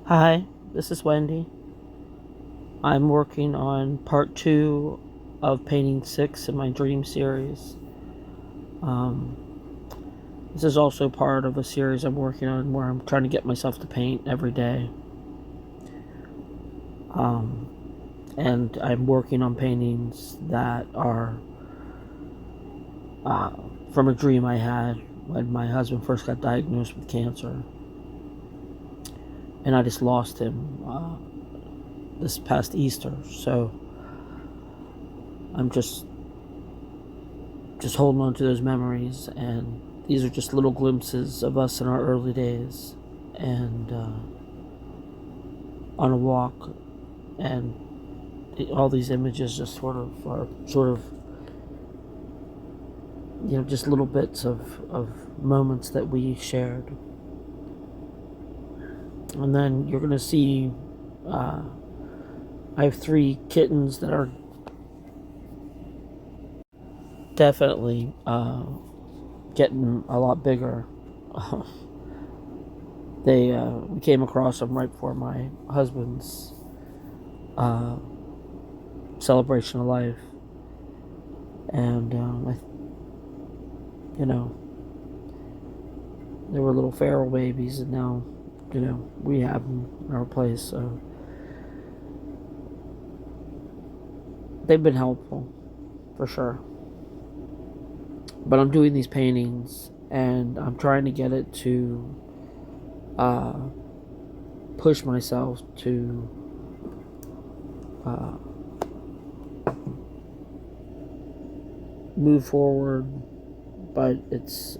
Hi, this is Wendy. I'm working on part two of Painting Six in my Dream series. Um, this is also part of a series I'm working on where I'm trying to get myself to paint every day. Um, and I'm working on paintings that are uh, from a dream I had when my husband first got diagnosed with cancer. And I just lost him this past Easter. So I'm just holding on to those memories, and these are just little glimpses of us in our early days and on a walk, and all these images just just little bits of moments that we shared. And then you're gonna see uh, I have three kittens that are definitely getting a lot bigger. We came across them right before my husband's uh, celebration of life, and you know, they were little feral babies, and now, we have them in our place. So they've been helpful for sure. But I'm doing these paintings, and I'm trying to get it to uh, push myself to uh, move forward, but it's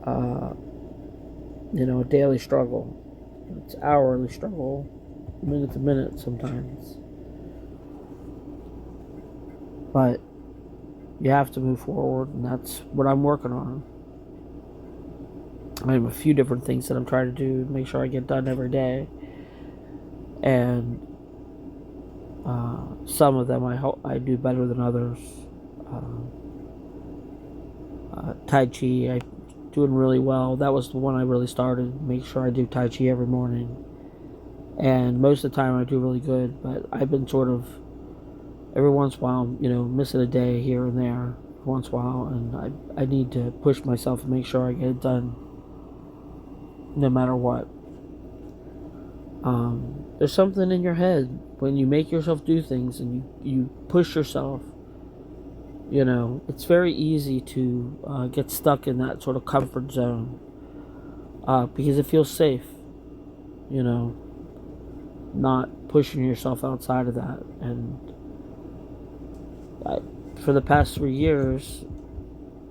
uh, a daily struggle. It's hourly struggle, minute to minute sometimes. But you have to move forward, and that's what I'm working on. I have a few different things that I'm trying to do to make sure I get done every day, and some of them I hope I do better than others. Tai Chi, I doing really well. That was the one I really started. Make sure I do Tai Chi every morning, and most of the time I do really good. But I've been sort of every once in a while, missing a day here and there, once in a while, and I need to push myself and make sure I get it done, no matter what. There's something in your head when you make yourself do things and you push yourself. It's very easy to get stuck in that sort of comfort zone because it feels safe. You know, not pushing yourself outside of that. And I, for the past 3 years,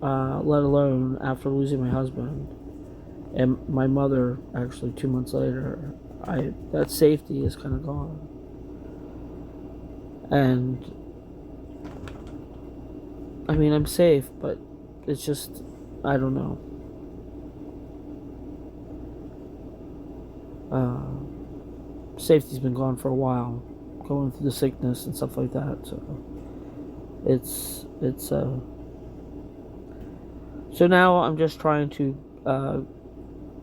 let alone after losing my husband and my mother, actually 2 months later, that safety is kind of gone. And I mean, I'm safe, but it's just, I don't know. Safety's been gone for a while, going through the sickness and stuff like that. So it's so now I'm just trying to.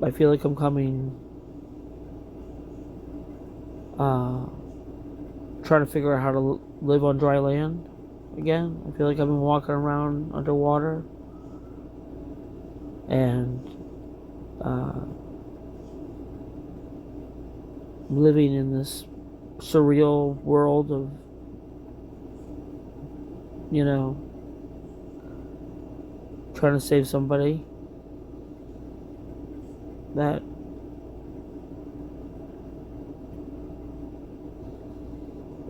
I feel like I'm coming. Uh, Trying to figure out how to live on dry land again. I feel like I've been walking around underwater, and uh, living in this surreal world of, you know, trying to save somebody that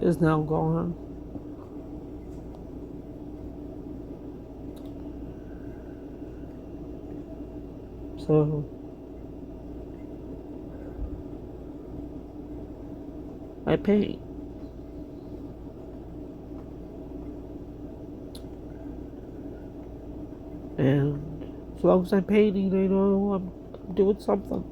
is now gone. So I paint. And as long as I'm painting, I know I'm doing something.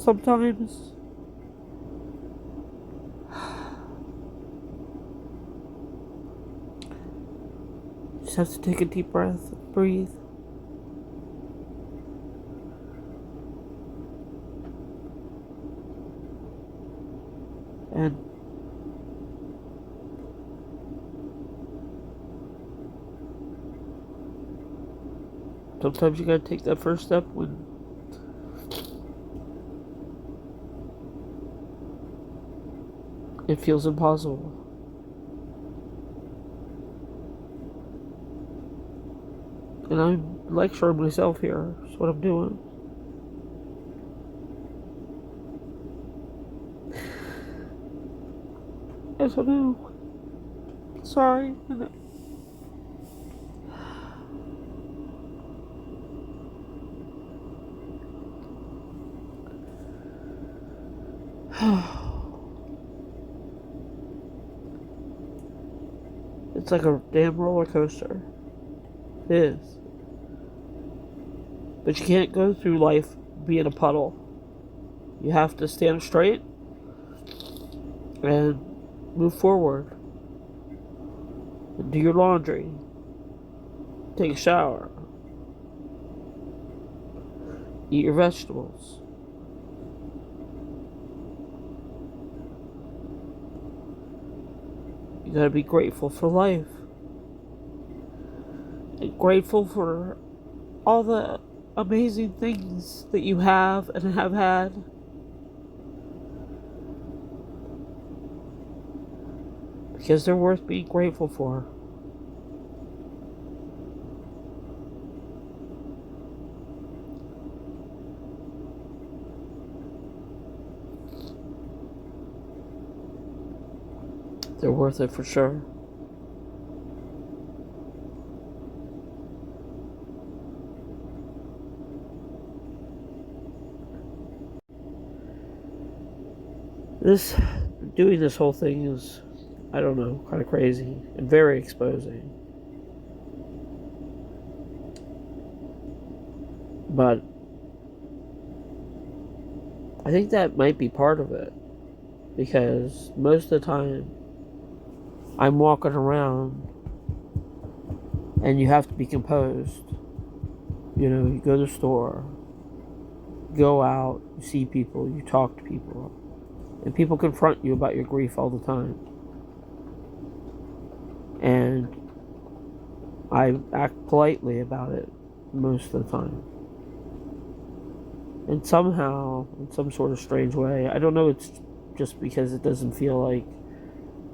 sometimes. Just have to take a deep breath, breathe. And sometimes you gotta take that first step when it feels impossible. And I'm lecturing myself here. That's what I'm doing. Yes, I know. Sorry. It's like a damn roller coaster. It is. But you can't go through life being a puddle. You have to stand straight and move forward. And do your laundry. Take a shower. Eat your vegetables. You gotta be grateful for life. And grateful for all the amazing things that you have and have had. Because they're worth being grateful for. They're worth it for sure. Doing this whole thing is, I don't know, kind of crazy and very exposing. But I think that might be part of it. Because most of the time, I'm walking around and you have to be composed. You know, you go to the store, go out, you see people, you talk to people, and people confront you about your grief all the time. And I act politely about it most of the time. And somehow, in some sort of strange way, I don't know, it's just because it doesn't feel like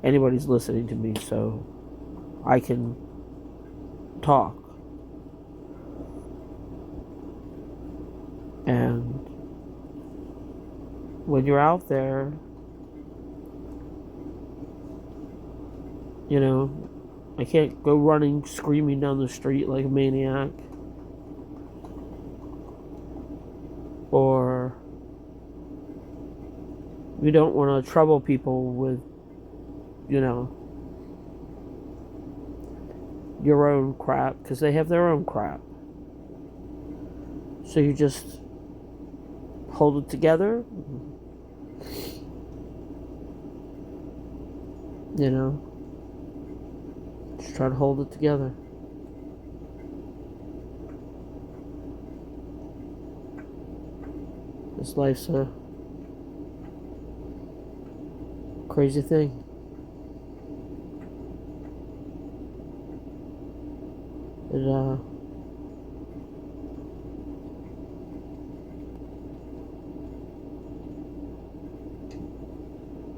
anybody's listening to me, so I can talk. And when you're out there, you know, I can't go running, screaming down the street like a maniac. Or we don't want to trouble people with, you know, your own crap, because they have their own crap. So you just hold it together, you know, just try to hold it together. This life's a crazy thing.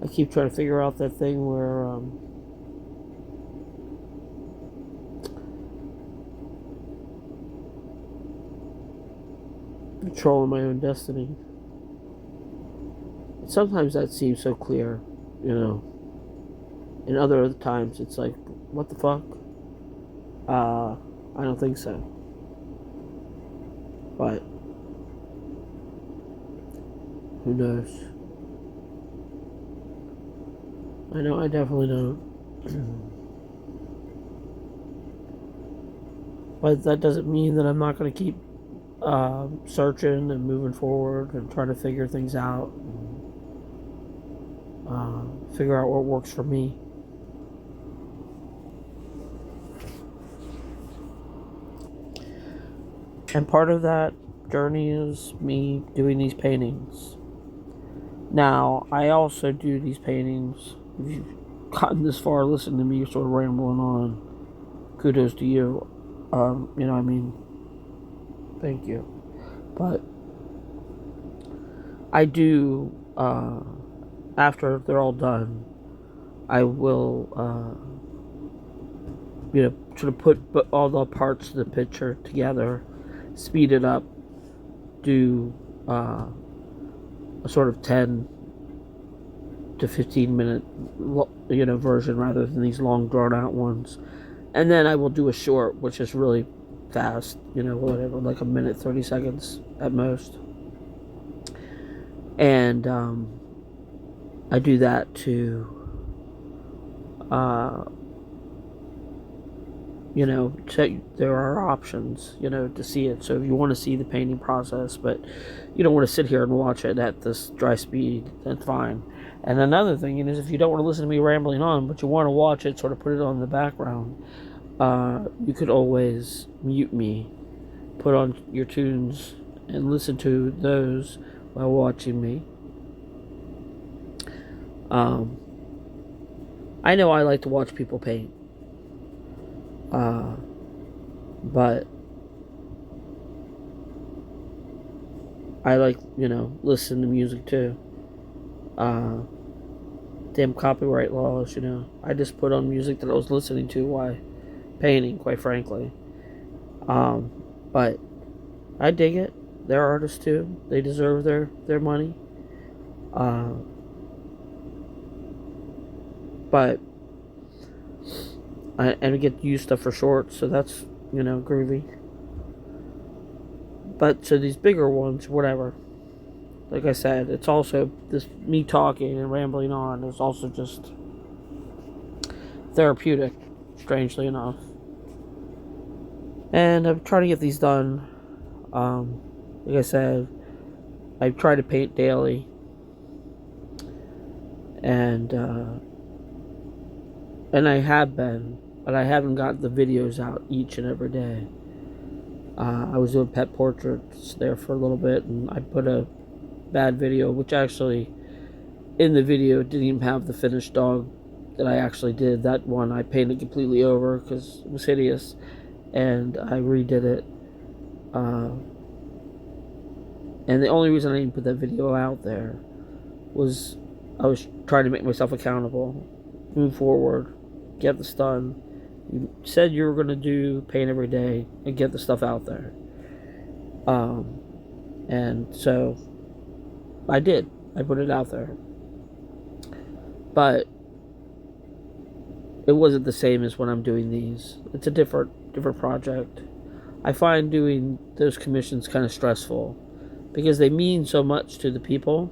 I keep trying to figure out that thing where controlling my own destiny. Sometimes that seems so clear, you know. And other times it's like, what the fuck? I don't think so. But who knows? I know I definitely don't. But that doesn't mean that I'm not going to keep searching and moving forward and trying to figure things out, figure out what works for me. And part of that journey is me doing these paintings. Now, I also do these paintings. If you've gotten this far listening to me sort of rambling on, kudos to you. Thank you. But I do, after they're all done, I will, sort of put all the parts of the picture together, speed it up, do a sort of 10 to 15 minute version rather than these long drawn out ones, and then I will do a short which is really fast, whatever, like a minute 30 seconds at most, and I do that to there are options, to see it. So if you want to see the painting process, but you don't want to sit here and watch it at this dry speed, that's fine. And another thing is, if you don't want to listen to me rambling on, but you want to watch it, sort of put it on in the background, you could always mute me, put on your tunes, and listen to those while watching me. I know I like to watch people paint. But I like, listen to music too. Damn copyright laws, I just put on music that I was listening to while painting, quite frankly. But I dig it. They're artists too. They deserve their money. But and we get to use stuff for shorts, so that's, groovy. But so these bigger ones, whatever. Like I said, it's also this me talking and rambling on is also just therapeutic, strangely enough. And I'm trying to get these done. Like I said, I try to paint daily, and I have been, but I haven't got the videos out each and every day. I was doing pet portraits there for a little bit, and I put a bad video, which actually, in the video, didn't even have the finished dog that I actually did. That one I painted completely over because it was hideous, and I redid it. And the only reason I didn't put that video out there was I was trying to make myself accountable, move forward, get this done. You said you were going to do paint every day and get the stuff out there. And so I did. I put it out there. But it wasn't the same as when I'm doing these. It's a different project. I find doing those commissions kind of stressful because they mean so much to the people.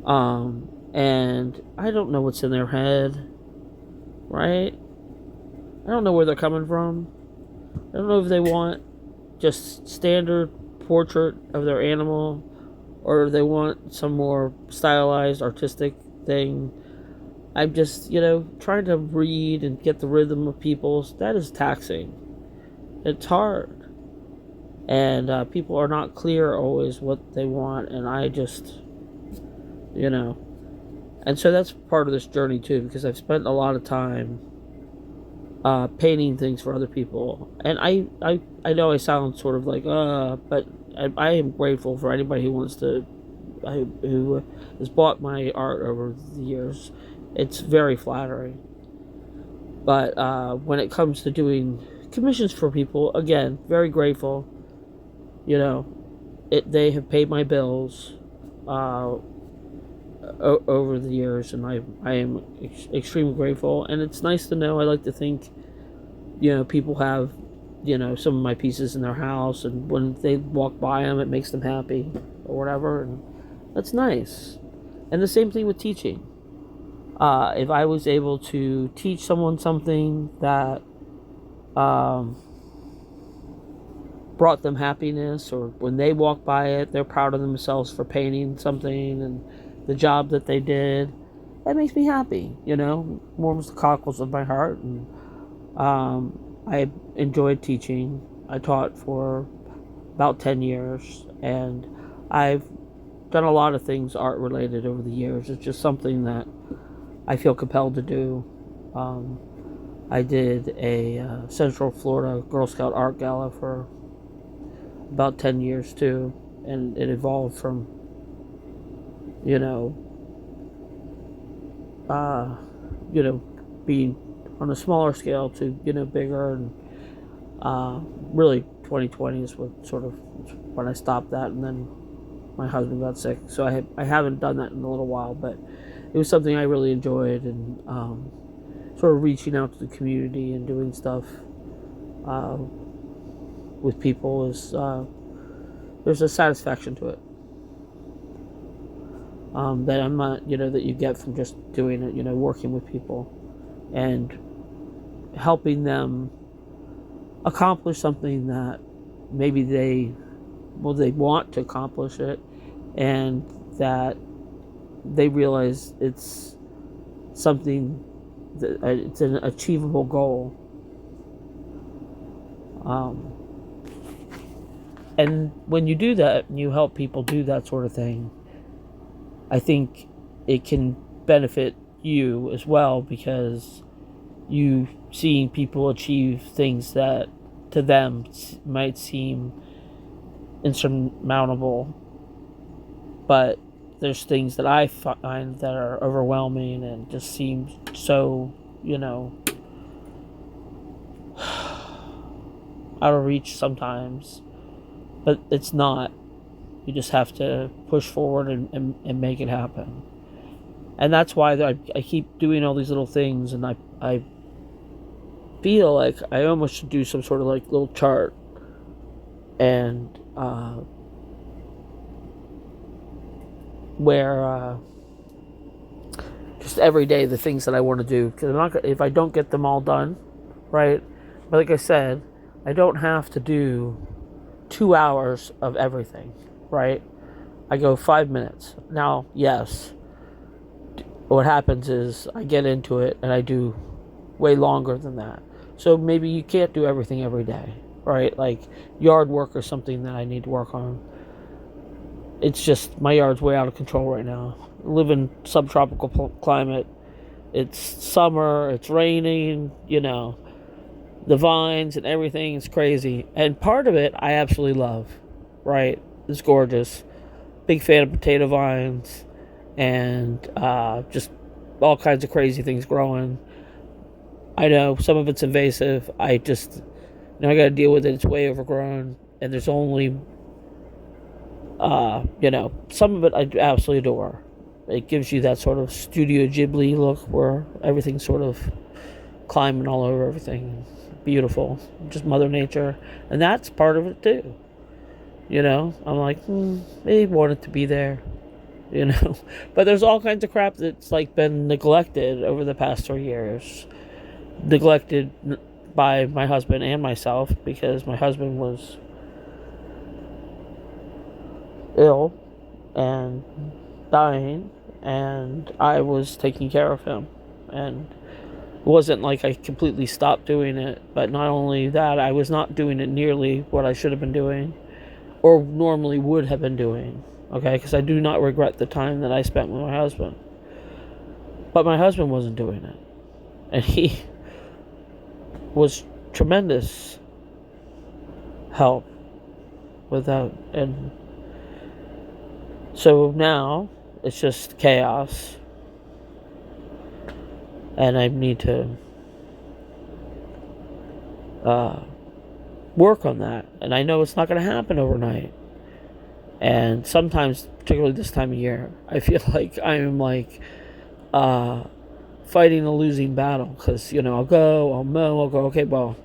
And I don't know what's in their head, right? I don't know where they're coming from. I don't know if they want just standard portrait of their animal, or they want some more stylized, artistic thing. I'm just, trying to read and get the rhythm of people's. That is taxing. It's hard. And people are not clear always what they want, and I just, And so that's part of this journey too, because I've spent a lot of time painting things for other people. And I know I sound sort of like, but I am grateful for anybody who wants to, who has bought my art over the years. It's very flattering. But when it comes to doing commissions for people, again, very grateful. They have paid my bills over the years, and I am extremely grateful. And it's nice to know. I like to think, people have, some of my pieces in their house, and when they walk by them, it makes them happy or whatever, and that's nice. And the same thing with teaching. If I was able to teach someone something that brought them happiness, or when they walk by it, they're proud of themselves for painting something and the job that they did. That makes me happy, warms the cockles of my heart. And I enjoyed teaching. I taught for about 10 years, and I've done a lot of things art related over the years. It's just something that I feel compelled to do. I did a Central Florida Girl Scout art gala for about 10 years too, and it evolved from, uh, being on a smaller scale to, bigger. And really 2020 is what sort of when I stopped that, and then my husband got sick, so I haven't done that in a little while, but it was something I really enjoyed. And sort of reaching out to the community and doing stuff with people is there's a satisfaction to it that I'm not that you get from just doing it, working with people and helping them accomplish something that maybe they want to accomplish it, and that they realize it's something that it's an achievable goal. And when you do that and you help people do that sort of thing, I think it can benefit you as well, because you seeing people achieve things that to them might seem insurmountable, but there's things that I find that are overwhelming and just seem so, out of reach sometimes, but it's not. You just have to push forward and make it happen. And that's why I keep doing all these little things, and I feel like I almost should do some sort of like little chart, and where just every day the things that I want to do, because if I don't get them all done, right? But like I said, I don't have to do 2 hours of everything, right? I go 5 minutes. Now, yes, what happens is I get into it and I do way longer than that. So maybe you can't do everything every day, right? Like yard work or something that I need to work on. It's just my yard's way out of control right now. I live in subtropical climate. It's summer, it's raining, the vines and everything is crazy. And part of it I absolutely love, right? It's gorgeous. Big fan of potato vines and just all kinds of crazy things growing. I know some of it's invasive. I just, I got to deal with it. It's way overgrown, and there's only, some of it I absolutely adore. It gives you that sort of Studio Ghibli look where everything's sort of climbing all over everything. Beautiful. Just Mother Nature. And that's part of it too. I'm like, they want it to be there. But there's all kinds of crap that's like been neglected over the past 3 years. Neglected by my husband and myself, because my husband was ill and dying, and I was taking care of him. And it wasn't like I completely stopped doing it, but not only that, I was not doing it nearly what I should have been doing or normally would have been doing, okay? Because I do not regret the time that I spent with my husband. But my husband wasn't doing it, and he was tremendous help with that. And so now it's just chaos, and I need to work on that. And I know it's not going to happen overnight, and sometimes, particularly this time of year, I feel like I'm like fighting a losing battle, because I'll mow, I'll go, okay, well,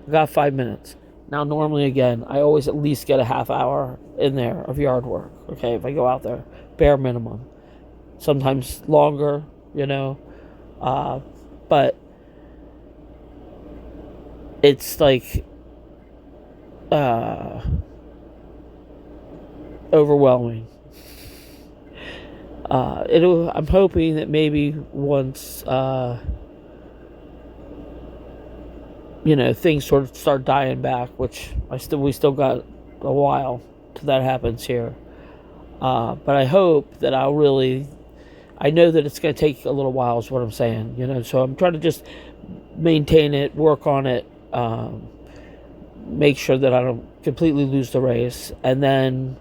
I got 5 minutes. Now normally, again, I always at least get a half hour in there of yard work, okay, if I go out there, bare minimum. Sometimes longer, but it's like uh, overwhelming. I'm hoping that maybe once things sort of start dying back, which we still got a while till that happens here. But I hope that I know that it's going to take a little while, is what I'm saying. So I'm trying to just maintain it, work on it, make sure that I don't completely lose the race, and then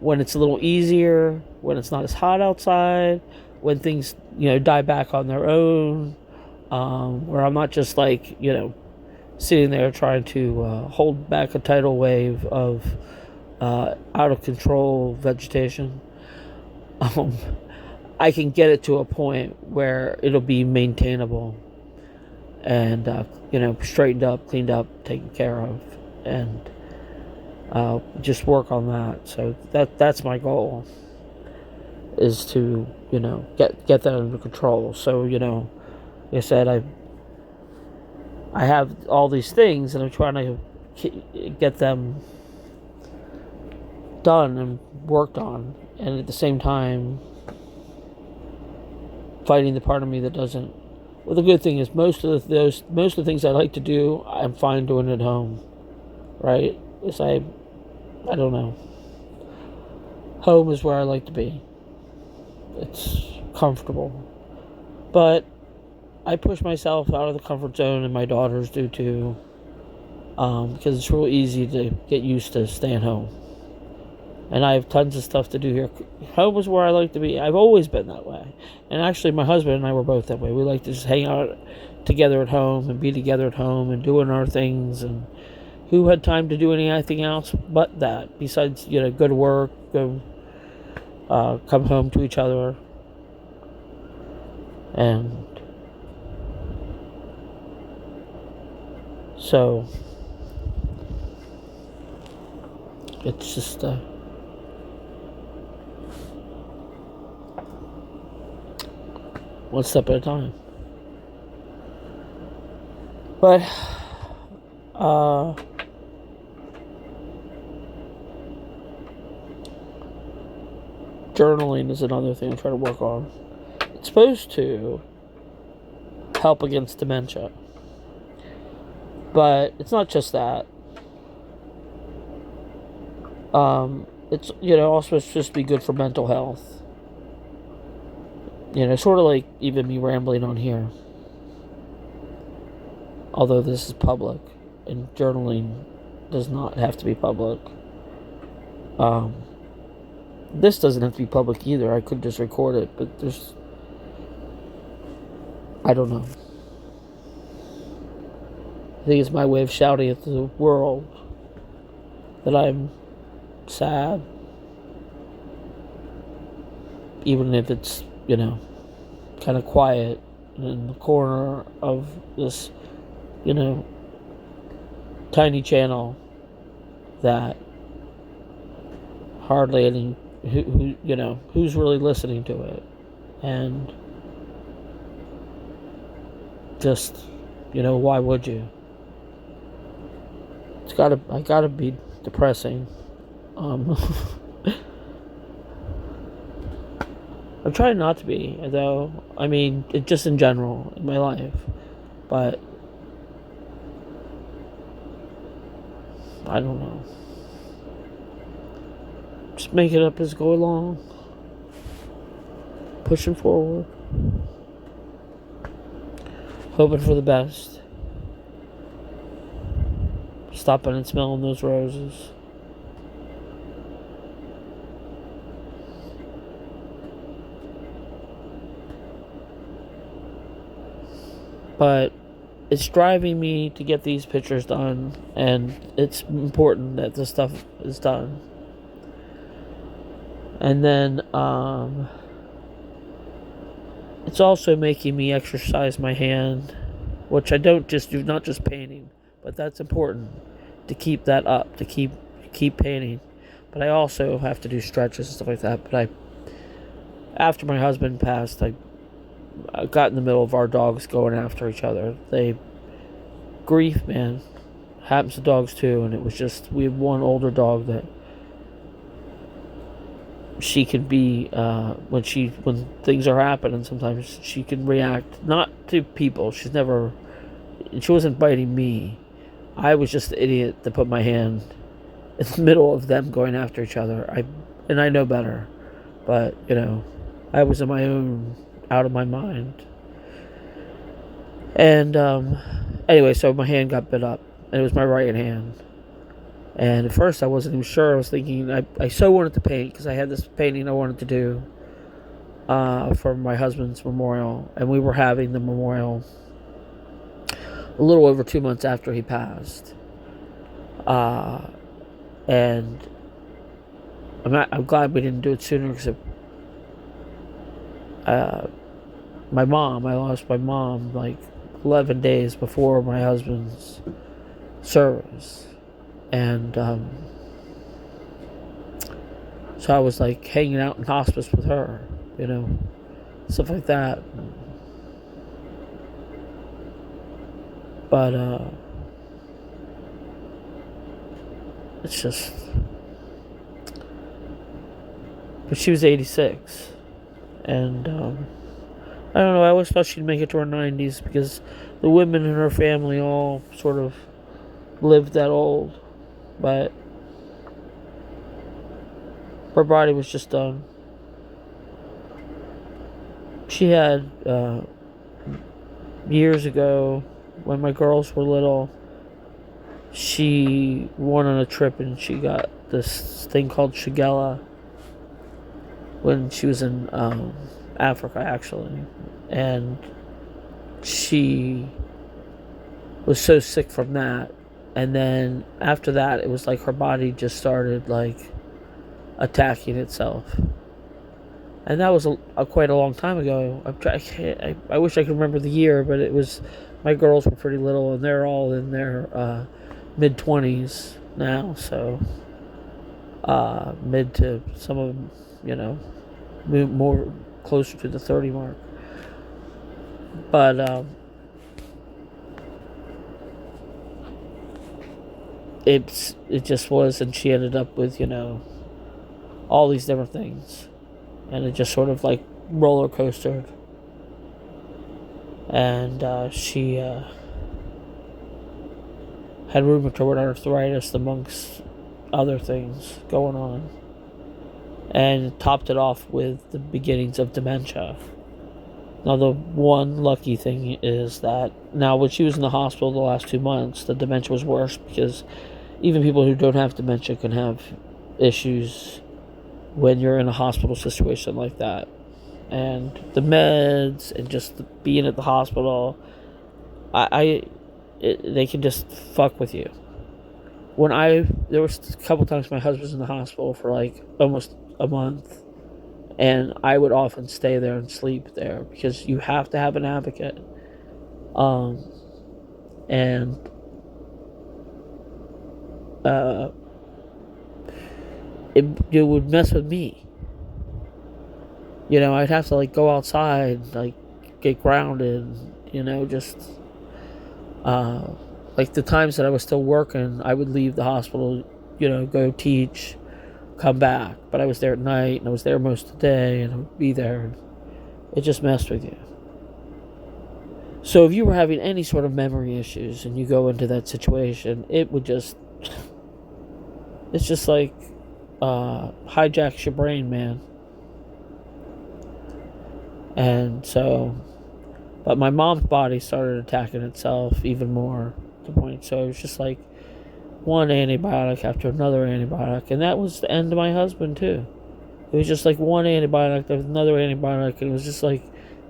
when it's a little easier, when it's not as hot outside, when things die back on their own, where I'm not just like sitting there trying to hold back a tidal wave of out of control vegetation. I can get it to a point where it'll be maintainable and straightened up, cleaned up, taken care of, and just work on that. So that's my goal, is to get that under control. So like I said, I have all these things, and I'm trying to get them done and worked on, and at the same time fighting the part of me that doesn't. Well, the good thing is most of the things I like to do, I'm fine doing at home, right? Because I don't know. Home is where I like to be. It's comfortable, but I push myself out of the comfort zone, and my daughters do too, because it's real easy to get used to staying home. And I have tons of stuff to do here. Home is where I like to be. I've always been that way. And actually, my husband and I were both that way. We like to just hang out together at home and be together at home and doing our things. And who had time to do anything else but that? Besides, go to work, go come home to each other. And so it's just one step at a time. But journaling is another thing I'm trying to work on. It's supposed to help against dementia, but it's not just that. It's also supposed to be good for mental health. Sort of like even me rambling on here. Although this is public, and journaling does not have to be public. This doesn't have to be public either. I could just record it, but I don't know. I think it's my way of shouting at the world that I'm sad. Even if it's, kind of quiet in the corner of this, tiny channel that hardly any, who's really listening to it. And just, why would you? I gotta be depressing. I'm trying not to be, though. I mean, just in general, in my life. But I don't know. Just make it up as go along. Pushing forward. Hoping for the best. Stopping and smelling those roses. But it's driving me to get these pictures done, and it's important that this stuff is done. And then it's also making me exercise my hand, which I don't just do, not just painting, but that's important to keep that up, to keep painting. But I also have to do stretches and stuff like that. But after my husband passed, I got in the middle of our dogs going after each other. Grief, man. happens to dogs too, and it was just, we have one older dog that she can be, when things are happening, sometimes she can react, not to people, she wasn't biting me. I was just the idiot that put my hand in the middle of them going after each other. I know better, but I was in my own, out of my mind. And anyway, so my hand got bit up, and it was my right hand. And at first, I wasn't even sure. I was thinking, I so wanted to paint because I had this painting I wanted to do for my husband's memorial, and we were having the memorial a little over 2 months after he passed. And I'm glad we didn't do it sooner, because I lost my mom like 11 days before my husband's service. And so I was like hanging out in hospice with her, stuff like that. But it's just, but she was 86, and I don't know, I always thought she'd make it to her 90s, because the women in her family all sort of lived that old, but her body was just done. She had, years ago, when my girls were little, she went on a trip and she got this thing called Shigella when she was in Africa, actually. And she was so sick from that. And then after that, it was like her body just started like attacking itself. And that was quite a long time ago. I wish I could remember the year, but it was, my girls were pretty little, and they're all in their mid-20s now, so mid to, some of them, more closer to the 30 mark. But it just was, and she ended up with all these different things, and it just sort of like roller coastered. And she had rheumatoid arthritis amongst other things going on, and topped it off with the beginnings of dementia. Now, the one lucky thing is that now, when she was in the hospital the last 2 months, the dementia was worse, because even people who don't have dementia can have issues when you're in a hospital situation like that. And the meds and just being at the hospital, they can just fuck with you. There was a couple times my husband was in the hospital for like almost a month, and I would often stay there and sleep there, because you have to have an advocate. And it would mess with me. I'd have to like go outside, like get grounded, just like the times that I was still working, I would leave the hospital, go teach, come back. But I was there at night, and I was there most of the day, and I would be there, and it just messed with you. So if you were having any sort of memory issues and you go into that situation, it's just like hijacks your brain, man. And so, but my mom's body started attacking itself even more, to the point. So it was just like one antibiotic after another antibiotic, and that was the end of my husband too. It was just like one antibiotic after another antibiotic, and it was just like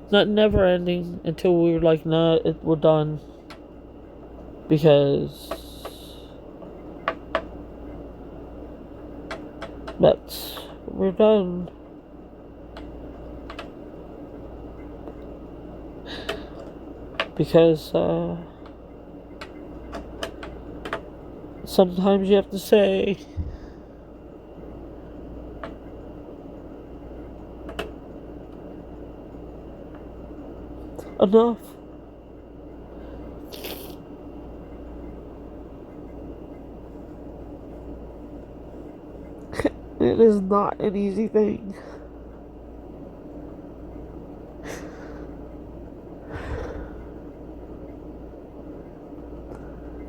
never ending until we were like, no, we're done, because we're done. Because sometimes you have to say, enough. it is not an easy thing.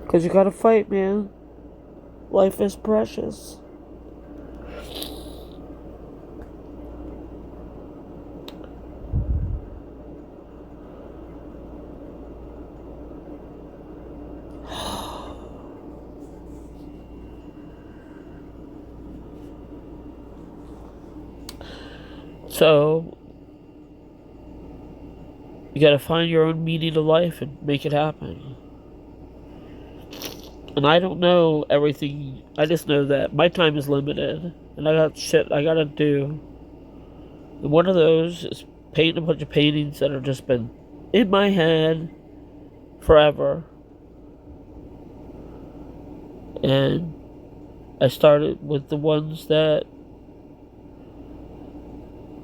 Because you gotta fight, man. Life is precious. So, you gotta find your own meaning to life and make it happen. And I don't know everything. I just know that my time is limited. And I got shit I gotta do. And one of those is painting a bunch of paintings that have just been in my head forever. And I started with the ones that,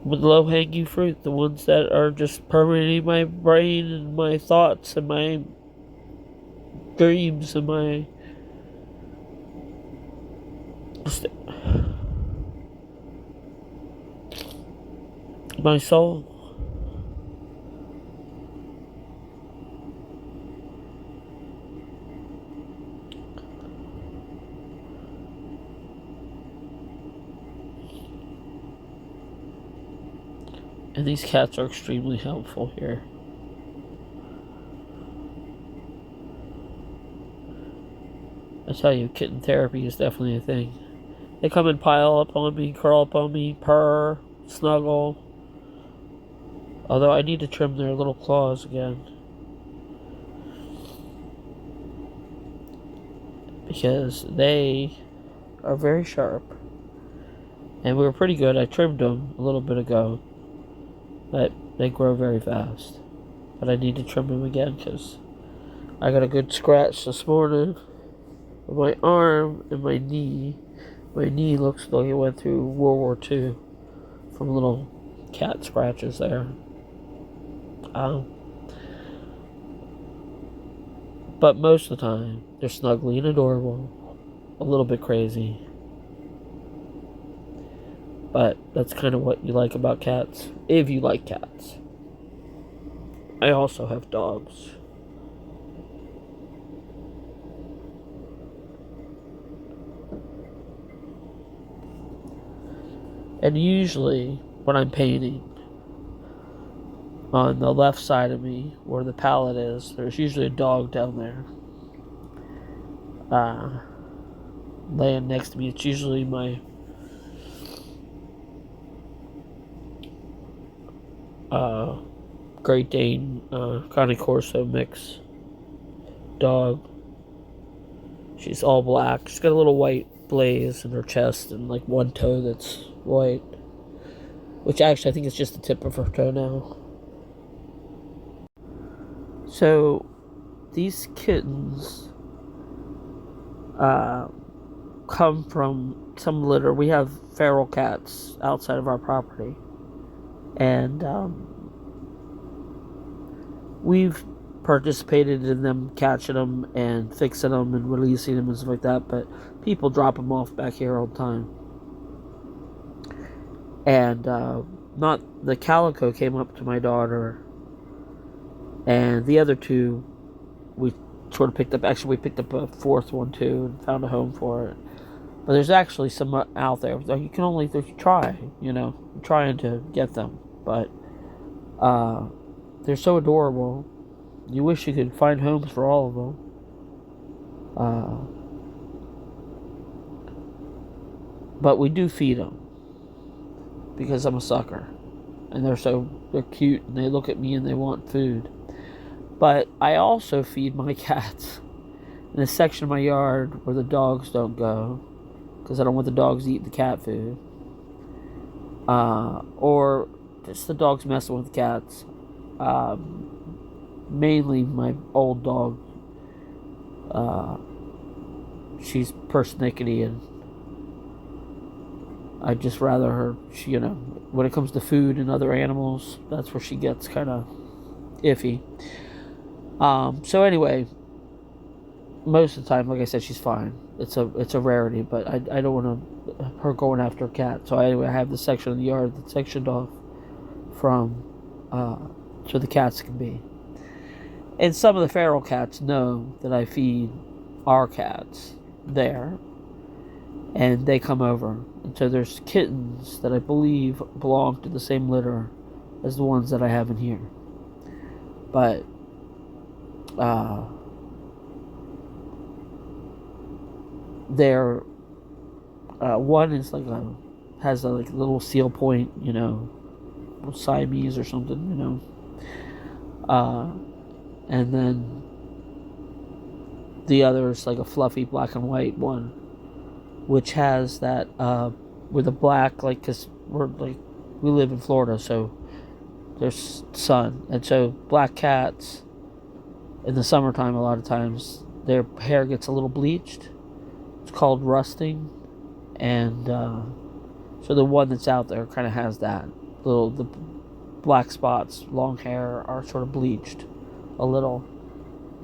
with low-hanging fruit, the ones that are just permeating my brain and my thoughts and my dreams and my soul. And these cats are extremely helpful here. I tell you, kitten therapy is definitely a thing. They come and pile up on me, curl up on me, purr, snuggle. Although I need to trim their little claws again. Because they are very sharp. And we were pretty good. I trimmed them a little bit ago. But they grow very fast. But I need to trim them again because I got a good scratch this morning on my arm and my knee. My knee looks like it went through World War II from little cat scratches there. But most of the time, they're snuggly and adorable. A little bit crazy. But that's kind of what you like about cats, if you like cats. I also have dogs. And usually, when I'm painting, on the left side of me, where the palette is, there's usually a dog down there. Laying next to me. It's usually my Great Dane, Cane Corso mix dog. She's all black. She's got a little white blaze in her chest and like one toe that's white. Which actually I think is just the tip of her toe now. So, these kittens come from some litter. We have feral cats outside of our property. And we've participated in them catching them and fixing them and releasing them and stuff like that, but people drop them off back here all the time. And not the calico came up to my daughter, and the other two we sort of picked up. Actually, we picked up a fourth one too and found a home for it. But there's actually some out there. You can only try, trying to get them. But they're so adorable. You wish you could find homes for all of them. But we do feed them. Because I'm a sucker. And they're cute and they look at me and they want food. But I also feed my cats in a section of my yard where the dogs don't go. Because I don't want the dogs eating the cat food. Or just the dogs messing with the cats. Mainly my old dog. She's persnickety and I'd just rather her, when it comes to food and other animals, that's where she gets kind of iffy. So anyway, most of the time, like I said, she's fine. It's a rarity, but I don't want her going after a cat. So anyway, I have the section of the yard that's sectioned off from so the cats can be. And some of the feral cats know that I feed our cats there, and they come over. And so there's kittens that I believe belong to the same litter as the ones that I have in here. But they're one is has a like little seal point, Siamese or something, and then the other is like a fluffy black and white one, which has that with a black, like, because we live in Florida, so there's sun, and so black cats in the summertime, a lot of times their hair gets a little bleached. It's called rusting, and so the one that's out there kind of has that the black spots, long hair are sort of bleached a little,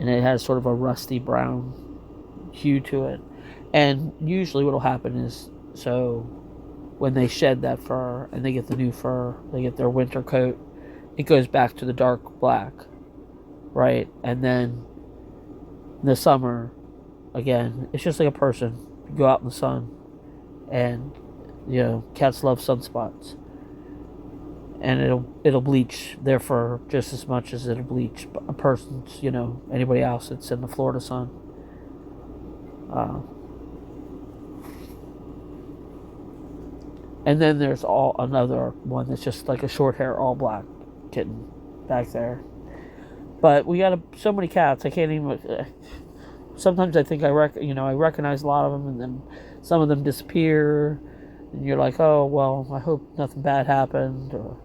and it has sort of a rusty brown hue to it. And usually what will happen is, so when they shed that fur and they get the new fur, they get their winter coat, it goes back to the dark black, right? And then in the summer, again, it's just like a person. You go out in the sun, and cats love sunspots, and it'll bleach their fur just as much as it'll bleach a person's, anybody else that's in the Florida sun. And then there's another one that's just like a short hair, all black kitten back there. But we got so many cats, I can't even. Sometimes I think I recognize a lot of them, and then some of them disappear, and you're like, oh well, I hope nothing bad happened, or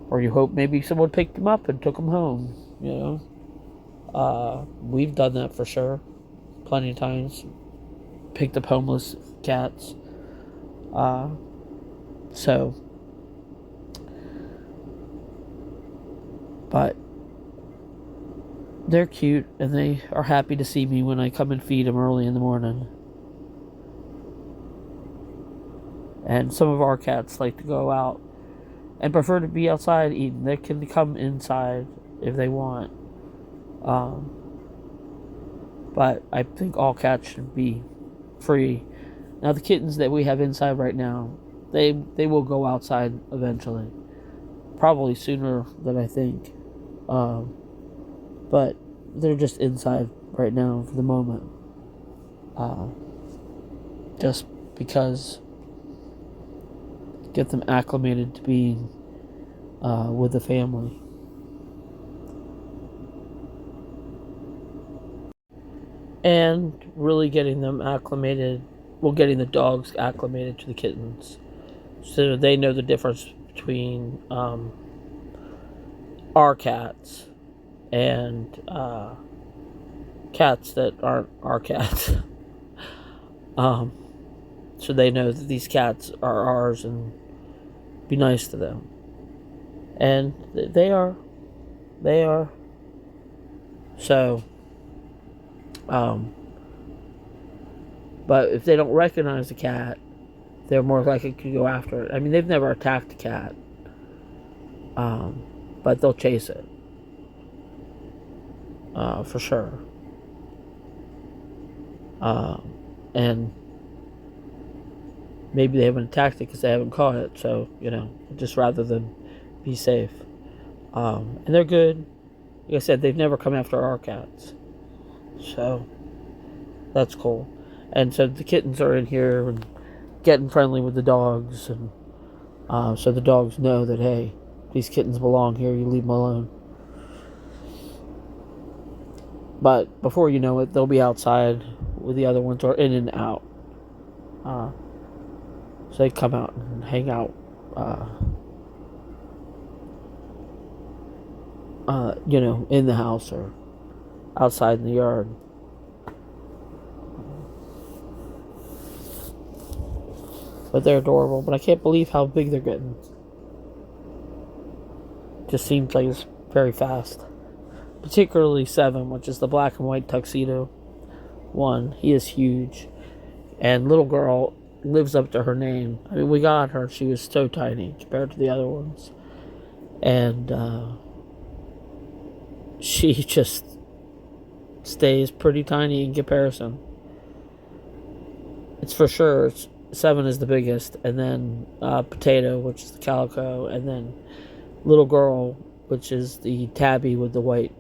or you hope maybe someone picked them up and took them home. We've done that for sure, plenty of times. Picked up homeless cats. But they're cute, and they are happy to see me when I come and feed them early in the morning. And some of our cats like to go out and prefer to be outside eating. They can come inside if they want. But I think all cats should be free. Now, the kittens that we have inside right now, they will go outside eventually. Probably sooner than I think. But they're just inside right now for the moment. Just because get them acclimated to being with the family. And really getting them acclimated, getting the dogs acclimated to the kittens. So they know the difference between our cats and cats that aren't our cats. So they know that these cats are ours and be nice to them. And they are. So, but if they don't recognize the cat, they're more likely to go after it. I mean, they've never attacked a cat, but they'll chase it, for sure. And maybe they haven't attacked it because they haven't caught it, so, just rather than be safe. And they're good. Like I said, they've never come after our cats, so that's cool. And so the kittens are in here and getting friendly with the dogs, and so the dogs know that, hey, these kittens belong here, you leave them alone. But before you know it, they'll be outside with the other ones, or in and out. So they come out and hang out, in the house or outside in the yard. But they're adorable. But I can't believe how big they're getting. Just seems like it's very fast. particularly Seven, which is the black and white tuxedo one. He is huge. And little girl lives up to her name. I mean, we got her. She was so tiny compared to the other ones. And she just stays pretty tiny in comparison. It's for sure. Seven is the biggest. And then Potato, which is the calico. And then little girl, which is the tabby with the white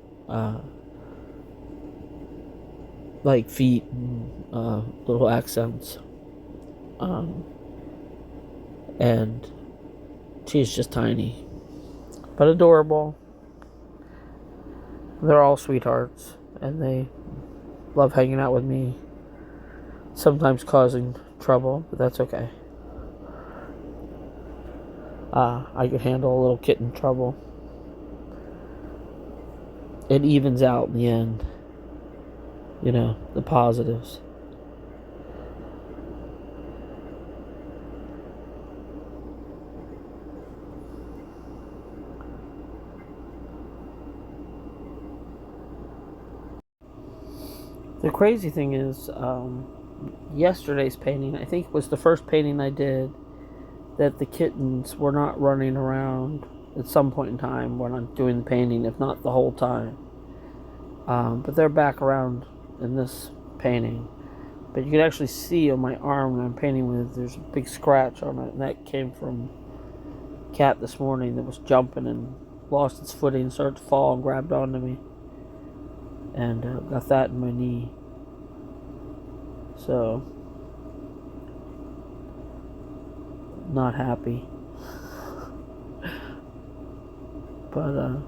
like feet and little accents. And she's just tiny, but adorable. They're all sweethearts, and they love hanging out with me, sometimes causing trouble, but that's okay. I could handle a little kitten trouble. It evens out in the end. You know, the positives. The crazy thing is, yesterday's painting, I think, was the first painting I did that the kittens were not running around at some point in time when I'm doing the painting, if not the whole time. But they're back around in this painting. But you can actually see on my arm that I'm painting with, there's a big scratch on it, and that came from a cat this morning that was jumping and lost its footing and started to fall and grabbed onto me. And got that in my knee. So, not happy. But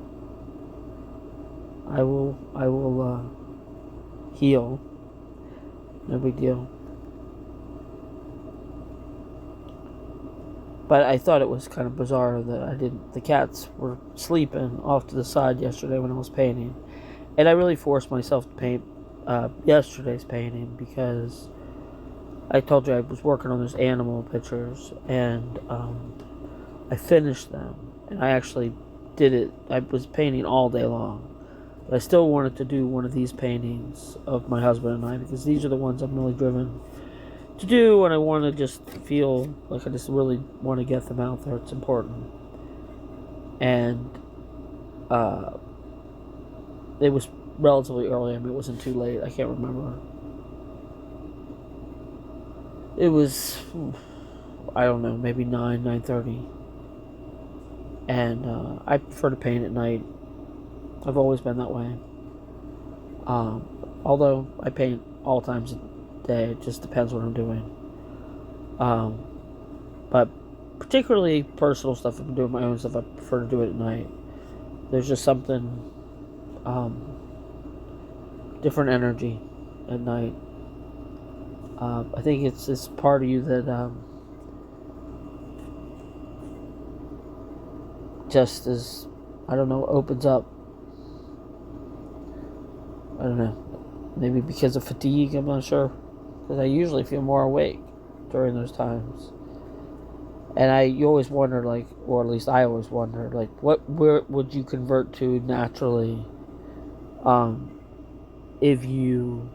I will heal. No big deal. But I thought it was kind of bizarre that the cats were sleeping off to the side yesterday when I was painting. And I really forced myself to paint yesterday's painting because I told you I was working on those animal pictures, and I finished them, and I actually did it. I was painting all day long, but I still wanted to do one of these paintings of my husband and I because these are the ones I'm really driven to do, and I want to just feel like I just really want to get them out there. It's important. And it was relatively early. I mean, it wasn't too late. I can't remember. It was, I don't know, maybe 9:30. And I prefer to paint at night. I've always been that way. Although I paint all times of the day. It just depends what I'm doing. But particularly personal stuff, if I'm doing my own stuff, I prefer to do it at night. There's just something different energy at night. I think it's this part of you that just is, I don't know, opens up. I don't know. Maybe because of fatigue, I'm not sure. Because I usually feel more awake during those times. And you always wonder, like, or at least I always wonder, like, where would you convert to naturally if you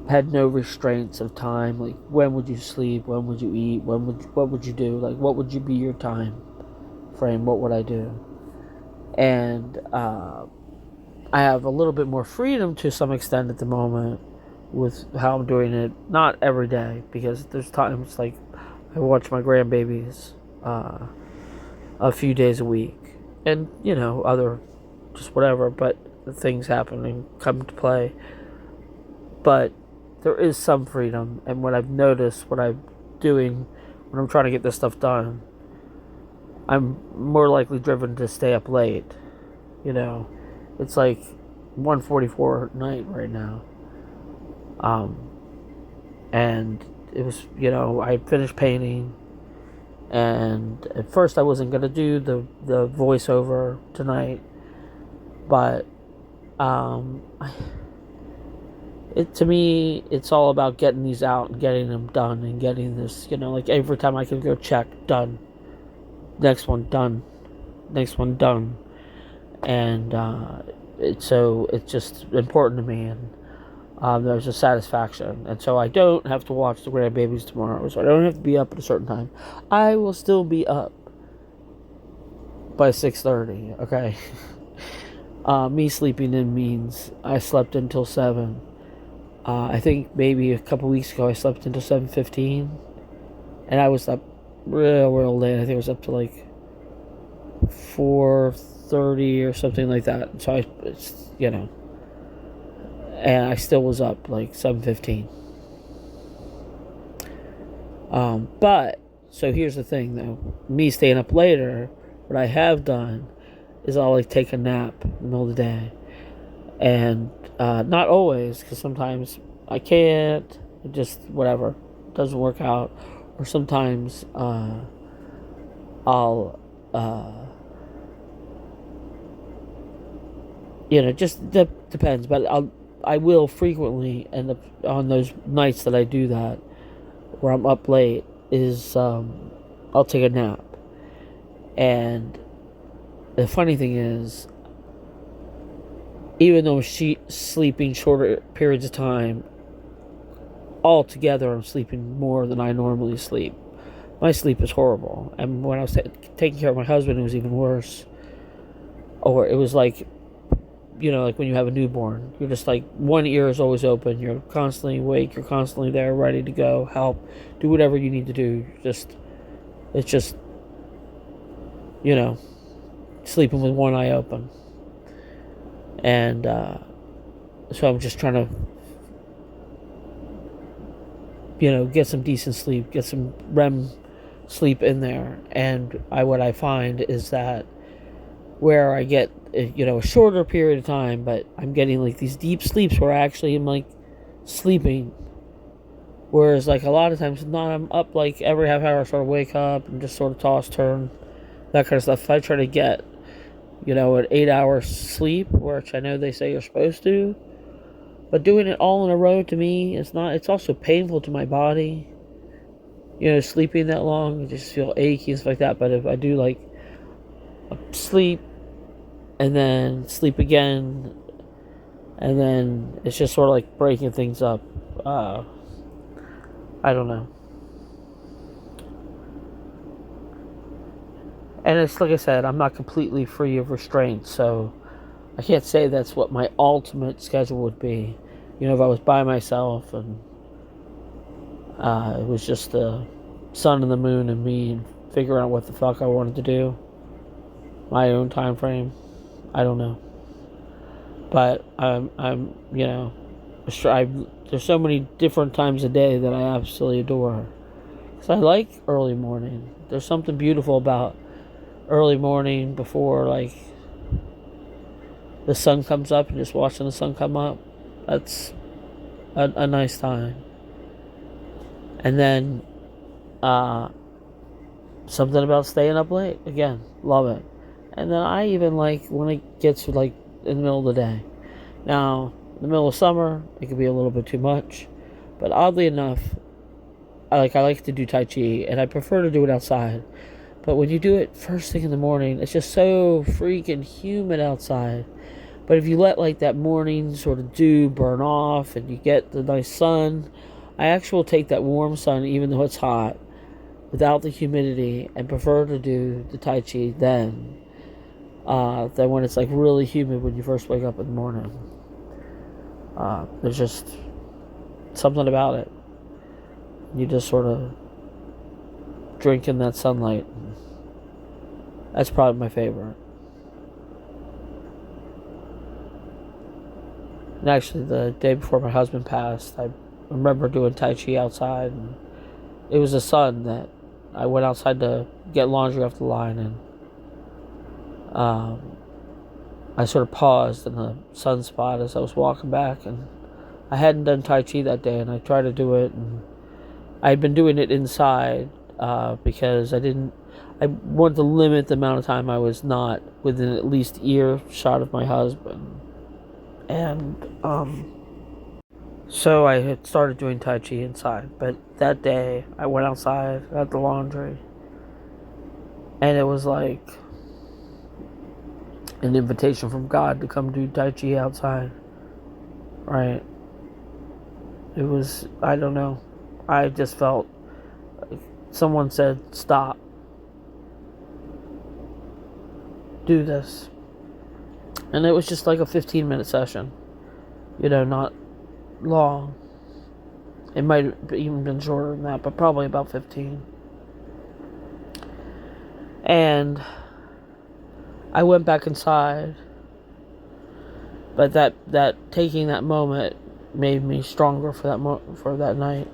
had no restraints of time? Like, when would you sleep? When would you eat? What would you do? Like, what would you be your time frame? What would I do? And I have a little bit more freedom to some extent at the moment with how I'm doing it. Not every day, because there's times like I watch my grandbabies a few days a week, and other just whatever. But things happen and come to play. But there is some freedom, and what I've noticed, what I'm doing when I'm trying to get this stuff done, I'm more likely driven to stay up late. It's like 1:44 at night right now. And it was, I finished painting, and at first I wasn't going to do the voiceover tonight, but to me, it's all about getting these out and getting them done and getting this, like every time I can go check, done, next one done, next one done. And so it's just important to me, and there's a satisfaction. And so I don't have to watch the grandbabies tomorrow, so I don't have to be up at a certain time. I will still be up by 6:30, okay? Me sleeping in means I slept until 7. I think maybe a couple weeks ago I slept until 7:15, and I was up real late. I think I was up to like 4:30 or something like that. So and I still was up like 7:15. But so here's the thing though, me staying up later, what I have done is I'll like take a nap in the middle of the day, and not always, because sometimes I can't, it just whatever, doesn't work out, or sometimes I'll just depends, but I will frequently end up on those nights that I do that, where I'm up late, is I'll take a nap. And the funny thing is, even though I'm sleeping shorter periods of time, altogether I'm sleeping more than I normally sleep. My sleep is horrible. And when I was taking care of my husband, it was even worse. Or it was like, like when you have a newborn, you're just like, one ear is always open, you're constantly awake, you're constantly there, ready to go, help, do whatever you need to do. It's just, sleeping with one eye open. And so I'm just trying to, get some decent sleep, get some REM sleep in there. And what I find is that where I get, a shorter period of time, but I'm getting like these deep sleeps where I actually am like sleeping. Whereas like a lot of times, I'm up like every half hour, I sort of wake up and just sort of toss, turn, that kind of stuff. If I try to get, an 8-hour sleep, which I know they say you're supposed to, but doing it all in a row to me is not, it's also painful to my body. Sleeping that long, I just feel achy and stuff like that. But if I do like sleep, and then sleep again, and then it's just sort of like breaking things up. I don't know. And it's like I said, I'm not completely free of restraint, so I can't say that's what my ultimate schedule would be. If I was by myself and it was just the sun and the moon and me and figuring out what the fuck I wanted to do, my own time frame, I don't know. But there's so many different times a day that I absolutely adore. Because I like early morning. There's something beautiful about early morning before like the sun comes up, and just watching the sun come up. That's a nice time. And then something about staying up late, again, love it. And then I even like when it gets to like in the middle of the day. Now in the middle of summer it could be a little bit too much, but oddly enough, I like to do Tai Chi, and I prefer to do it outside. But when you do it first thing in the morning, it's just so freaking humid outside. But if you let like that morning sort of dew burn off and you get the nice sun, I actually will take that warm sun even though it's hot, without the humidity, and prefer to do the Tai Chi then than when it's like really humid when you first wake up in the morning. There's just something about it. You just sort of drink in that sunlight. That's probably my favorite. And actually, the day before my husband passed, I remember doing Tai Chi outside, and it was the sun that I went outside to get laundry off the line, and I sort of paused in the sunspot as I was walking back, and I hadn't done Tai Chi that day, and I tried to do it, and I had been doing it inside because I wanted to limit the amount of time I was not within at least earshot of my husband. And so I had started doing Tai Chi inside, but that day I went outside, got the laundry, and it was like an invitation from God to come do Tai Chi outside, right? It was, I don't know. I just felt like someone said, stop, do this. And it was just like a 15-minute session, not long. It might have even been shorter than that, but probably about 15. And I went back inside, but that taking that moment made me stronger for that night.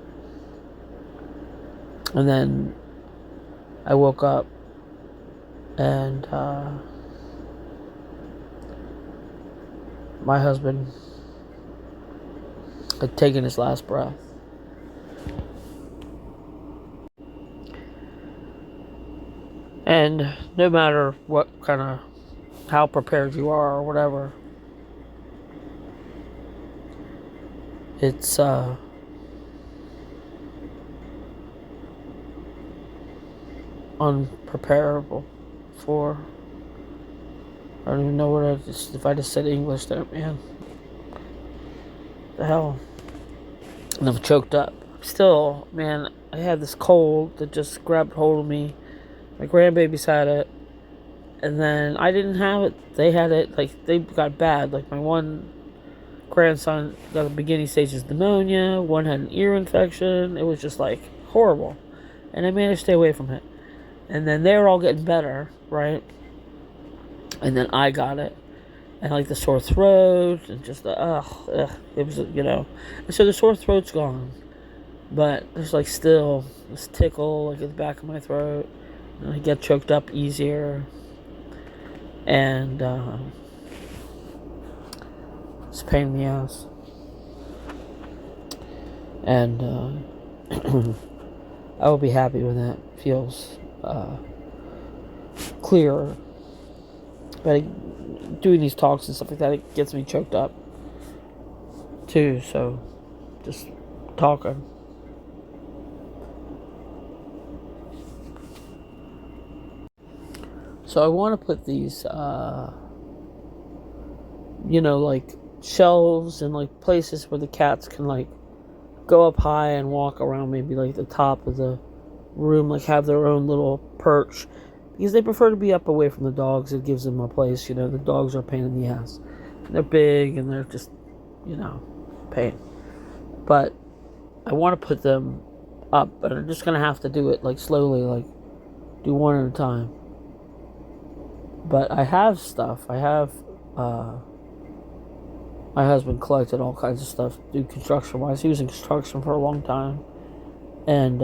And then I woke up, and my husband had taken his last breath. And no matter how prepared you are or whatever, it's unpreparable for. I don't even know if I just said English there, man. The hell. And I'm choked up. Still, man, I had this cold that just grabbed hold of me. My grandbabies had it, and then I didn't have it. They had it. Like, they got bad. Like, my one grandson got the beginning stages of pneumonia. One had an ear infection. It was just like horrible, and I managed to stay away from it. And then they were all getting better, right? And then I got it, and like the sore throat, and just it was, And so the sore throat's gone, but there's like still this tickle like at the back of my throat. And I get choked up easier, and it's a pain in the ass. And I will be happy when that feels clearer. But doing these talks and stuff like that, it gets me choked up too. So just talking. So I want to put these, like shelves and like places where the cats can like go up high and walk around, maybe like the top of the room, like have their own little perch, because they prefer to be up away from the dogs. It gives them a place. The dogs are a pain in the ass. They're big and they're just, pain. But I want to put them up, but I'm just gonna have to do it like slowly, like do one at a time. But I have stuff. I have, my husband collected all kinds of stuff, do construction-wise. He was in construction for a long time. And,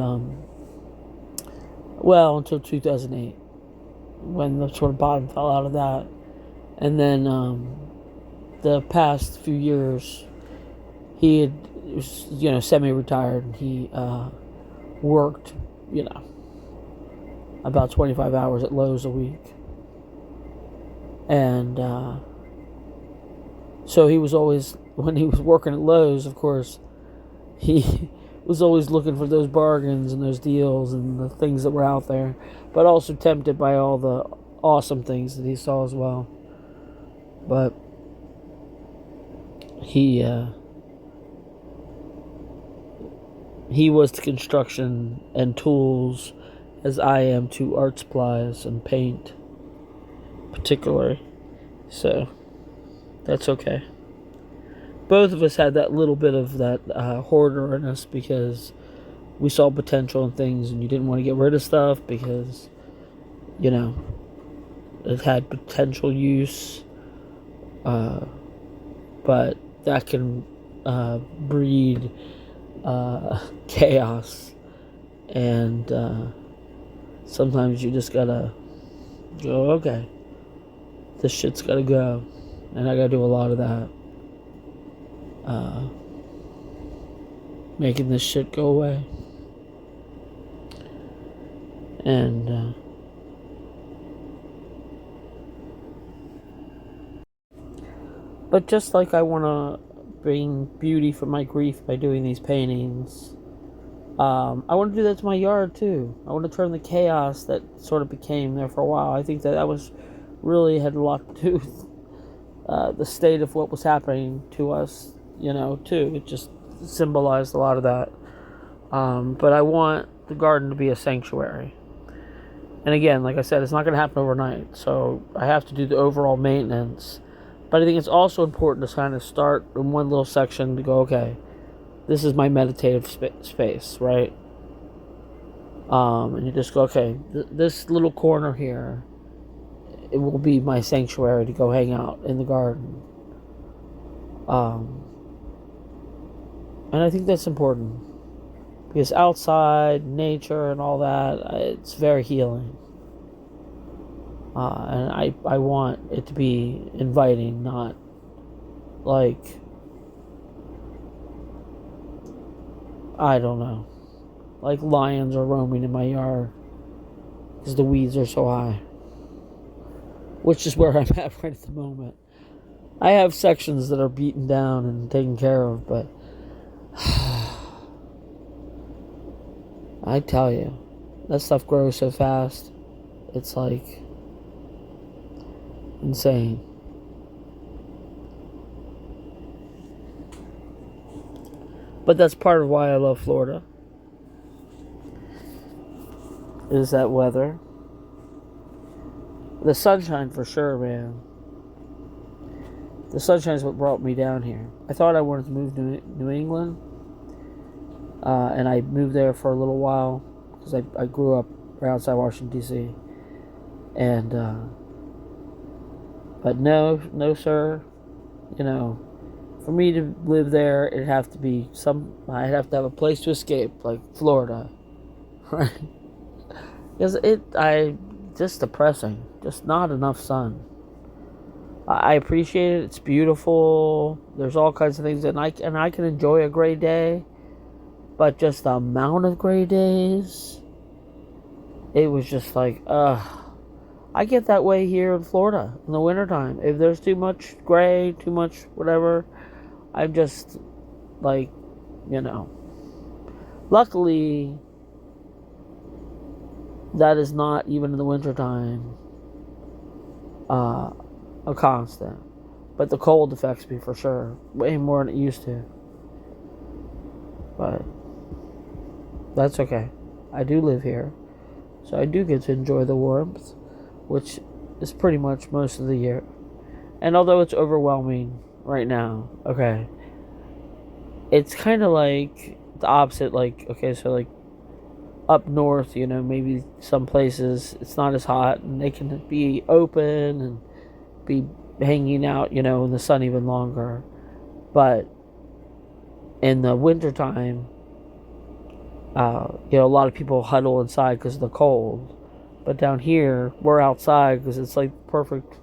until 2008, when the sort of bottom fell out of that. And then, the past few years, he was, semi-retired, and he, worked, about 25 hours at Lowe's a week. And so he was always, when he was working at Lowe's, of course, he was always looking for those bargains and those deals and the things that were out there, but also tempted by all the awesome things that he saw as well. But he was to construction and tools as I am to art supplies and paint, particularly. So that's okay. Both of us had that little bit of that hoarder in us, because we saw potential in things, and you didn't want to get rid of stuff because it had potential use, but that can breed chaos, and sometimes you just gotta go, okay, this shit's gotta go. And I gotta do a lot of that. Making this shit go away. And but just like I wanna bring beauty from my grief by doing these paintings, I want to do that to my yard too. I want to turn the chaos that sort of became there for a while. I think that was really had a lot to do with the state of what was happening to us, too. It just symbolized a lot of that. But I want the garden to be a sanctuary. And again, like I said, it's not going to happen overnight, so I have to do the overall maintenance. But I think it's also important to kind of start in one little section to go, okay, this is my meditative space, right? And you just go, okay, this little corner here, it will be my sanctuary to go hang out in the garden. And I think that's important. Because outside, nature and all that, it's very healing. And I want it to be inviting, not like, I don't know, like lions are roaming in my yard because the weeds are so high. Which is where I'm at right at the moment. I have sections that are beaten down and taken care of, but I tell you, that stuff grows so fast. It's like insane. But that's part of why I love Florida. Is that weather. The sunshine for sure, man. The sunshine is what brought me down here. I thought I wanted to move to New England. And I moved there for a little while. Because I grew up right outside Washington, D.C. And, but no, sir. For me to live there, I'd have to have a place to escape, like Florida. Right? Because just depressing. Just not enough sun. I appreciate it. It's beautiful. There's all kinds of things, and I can enjoy a gray day. But just the amount of gray days, it was just like, I get that way here in Florida in the wintertime. If there's too much gray, too much whatever, I'm just like, Luckily, that is not, even in the wintertime, a constant. But the cold affects me for sure. Way more than it used to. But that's okay. I do live here. So I do get to enjoy the warmth, which is pretty much most of the year. And although it's overwhelming right now, okay, it's kind of like the opposite. Like, okay, so like up north, maybe some places it's not as hot and they can be open and be hanging out, in the sun even longer. But in the wintertime, a lot of people huddle inside because of the cold. But down here, we're outside because it's like perfect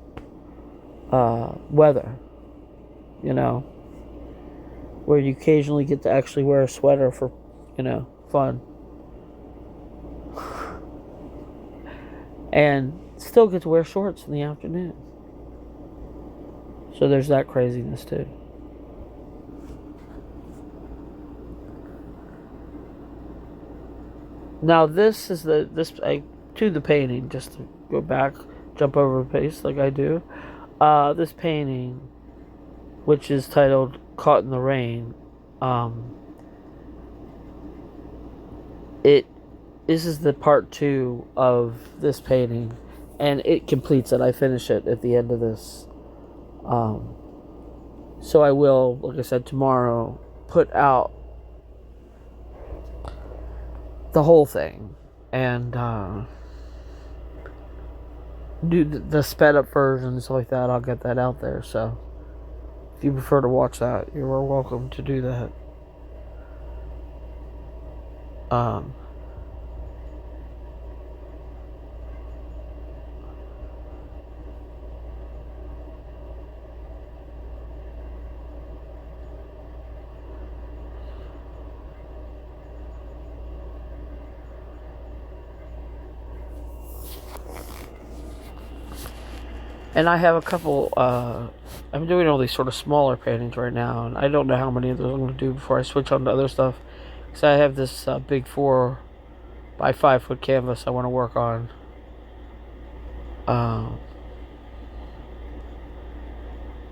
weather, where you occasionally get to actually wear a sweater for, fun. And still get to wear shorts in the afternoon. So there's that craziness too. Now this is to the painting, just to go back, jump over a page like I do. This painting, which is titled "Caught in the Rain," this is the part 2 of this painting, and it completes it. I finish it at the end of this. So I will, like I said, tomorrow put out the whole thing and do the sped up version and stuff like that. I'll get that out there. So if you prefer to watch that, you're welcome to do that. And I have a couple, I'm doing all these sort of smaller paintings right now, and I don't know how many of those I'm going to do before I switch on to other stuff. Because I have this big 4 by 5 foot canvas I want to work on.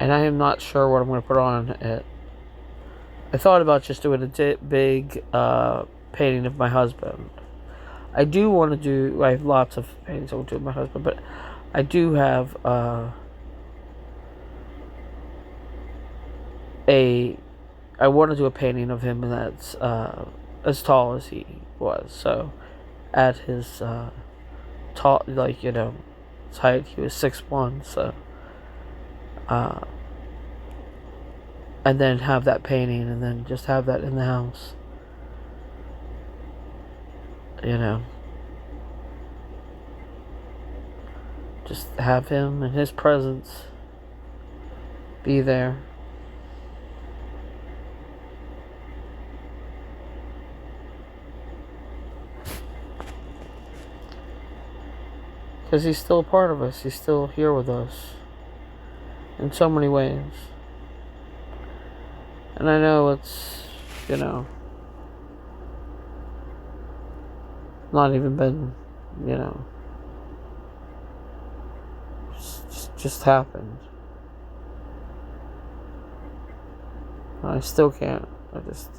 and I am not sure what I'm going to put on it. I thought about just doing a big painting of my husband. I do want to do. I have lots of paintings I want to do of my husband, but I do have a. I want to do a painting of him that's as tall as he was. So, at his tall, like his height, he was 6'1". So, uh, and then have that painting, and then just have that in the house. Just have him and his presence be there. Because he's still a part of us. He's still here with us in so many ways. And I know it's, not even been, just happened. I still can't. I just,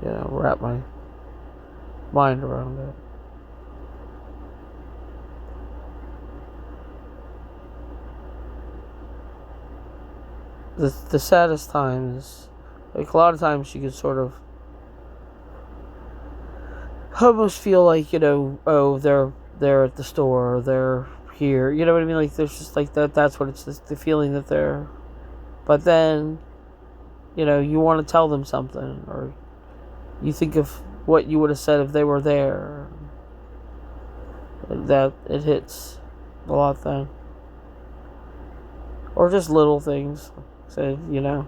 wrap my mind around it. The saddest time is, like, a lot of times you can sort of almost feel like, oh, they're at the store, or they're here, you know what I mean? Like, there's just like that's what it's just the feeling that they're, but then, you want to tell them something, or you think of what you would have said if they were there. That it hits a lot then. Or just little things. Say, the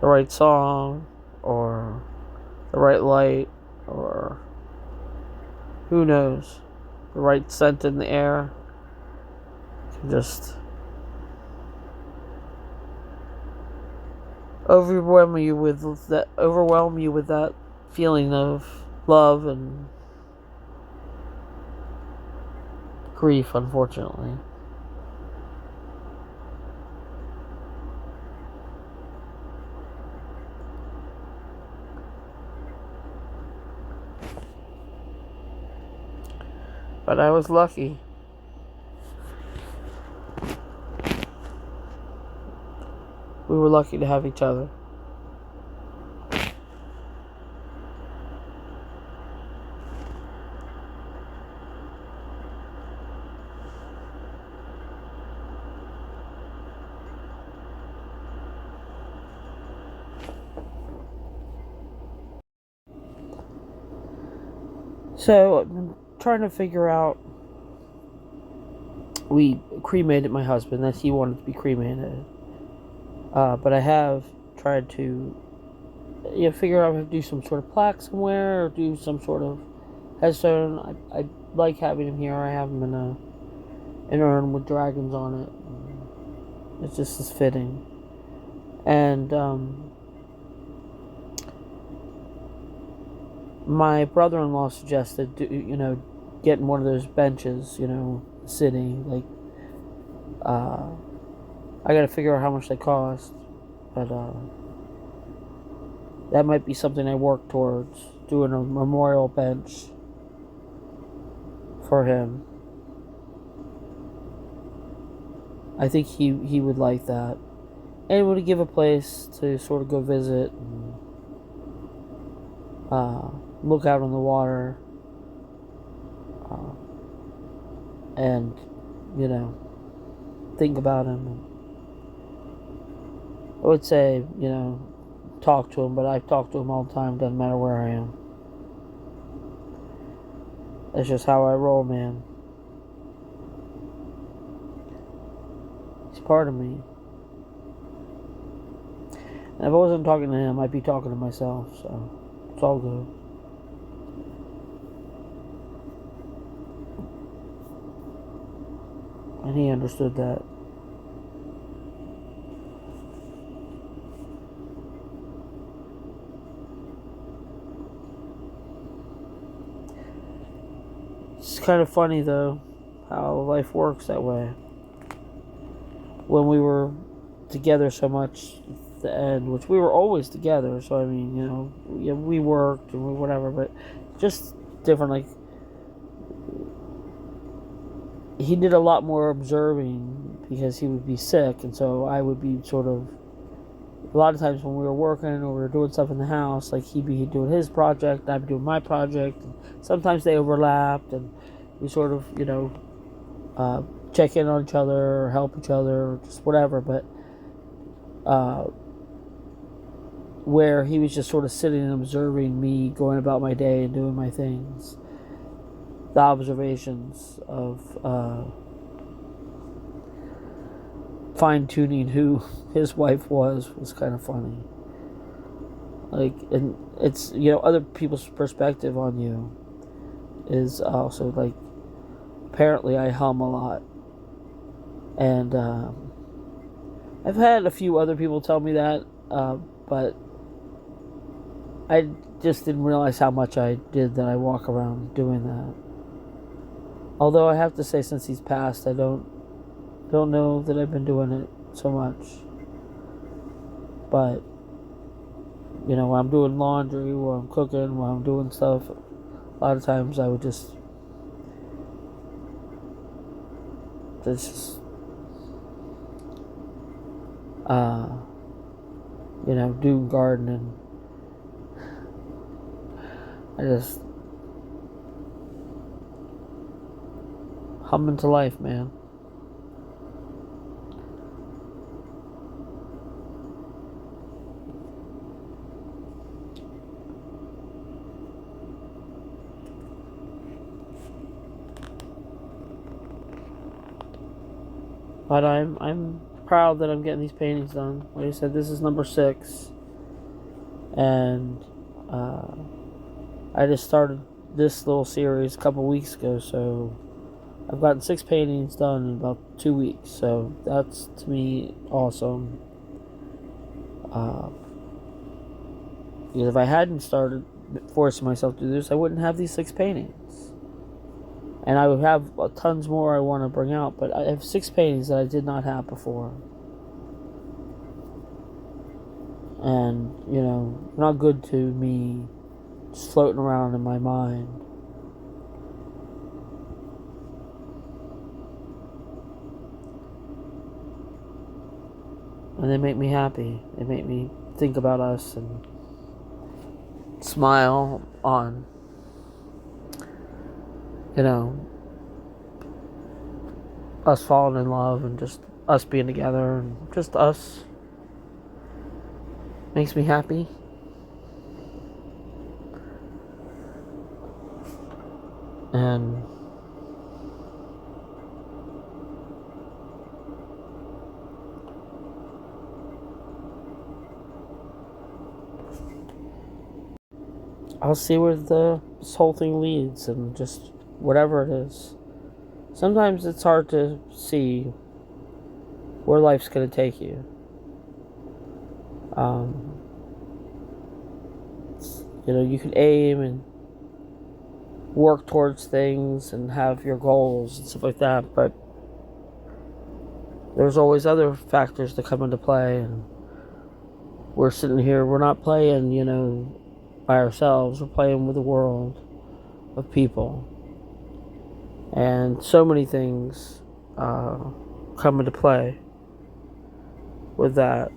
right song, or the right light, or who knows, the right scent in the air can just overwhelm you with that feeling of love and grief, unfortunately. But I was lucky. We were lucky to have each other. So I'm trying to figure out. We cremated my husband. That he wanted to be cremated. But I have tried to figure out how to do some sort of plaque somewhere, or do some sort of headstone. I like having him here. I have him in an urn with dragons on it. It's just as fitting. And my brother-in-law suggested, getting one of those benches, sitting, like, I gotta figure out how much they cost, but that might be something I work towards, doing a memorial bench for him. I think he would like that, and it would give a place to sort of go visit and look out on the water, and think about him. I would say, talk to him, but I talk to him all the time, doesn't matter where I am. That's just how I roll, man. He's part of me. And if I wasn't talking to him, I'd be talking to myself, so it's all good. And he understood that. It's kind of funny, though, how life works that way. when we were together so much at the end, which we were always together. So I mean, yeah, we worked and whatever, but just different. Like he did a lot more observing because he would be sick, and so I would be sort of. A lot of times when we were working or we were doing stuff in the house, like he'd be doing his project, I'd be doing my project. And sometimes they overlapped, and we sort of, check in on each other or help each other or just whatever. But where he was just sort of sitting and observing me going about my day and doing my things, the observations of fine-tuning who his wife was kind of funny. Like, and it's, other people's perspective on you is also, like, apparently I hum a lot. And I've had a few other people tell me that, but I just didn't realize how much I did that I walk around doing that. Although I have to say, since he's passed, I don't know that I've been doing it so much. But when I'm doing laundry, while I'm cooking, while I'm doing stuff, a lot of times I would just do gardening. I just hum into life, man. But I'm proud that I'm getting these paintings done. Like I said, this is number 6, and I just started this little series a couple weeks ago, so I've gotten 6 paintings done in about 2 weeks. So that's, to me, awesome. Because if I hadn't started forcing myself to do this, I wouldn't have these 6 paintings. And I would have tons more I want to bring out, but I have 6 paintings that I did not have before. And, not good to me just floating around in my mind. And they make me happy. They make me think about us and smile on, us falling in love and just us being together and just us. Makes me happy. And I'll see where this whole thing leads, and just whatever it is. Sometimes it's hard to see where life's going to take you. You can aim and work towards things and have your goals and stuff like that, but there's always other factors that come into play, and we're sitting here, we're not playing, by ourselves, we're playing with a world of people, and so many things come into play with that.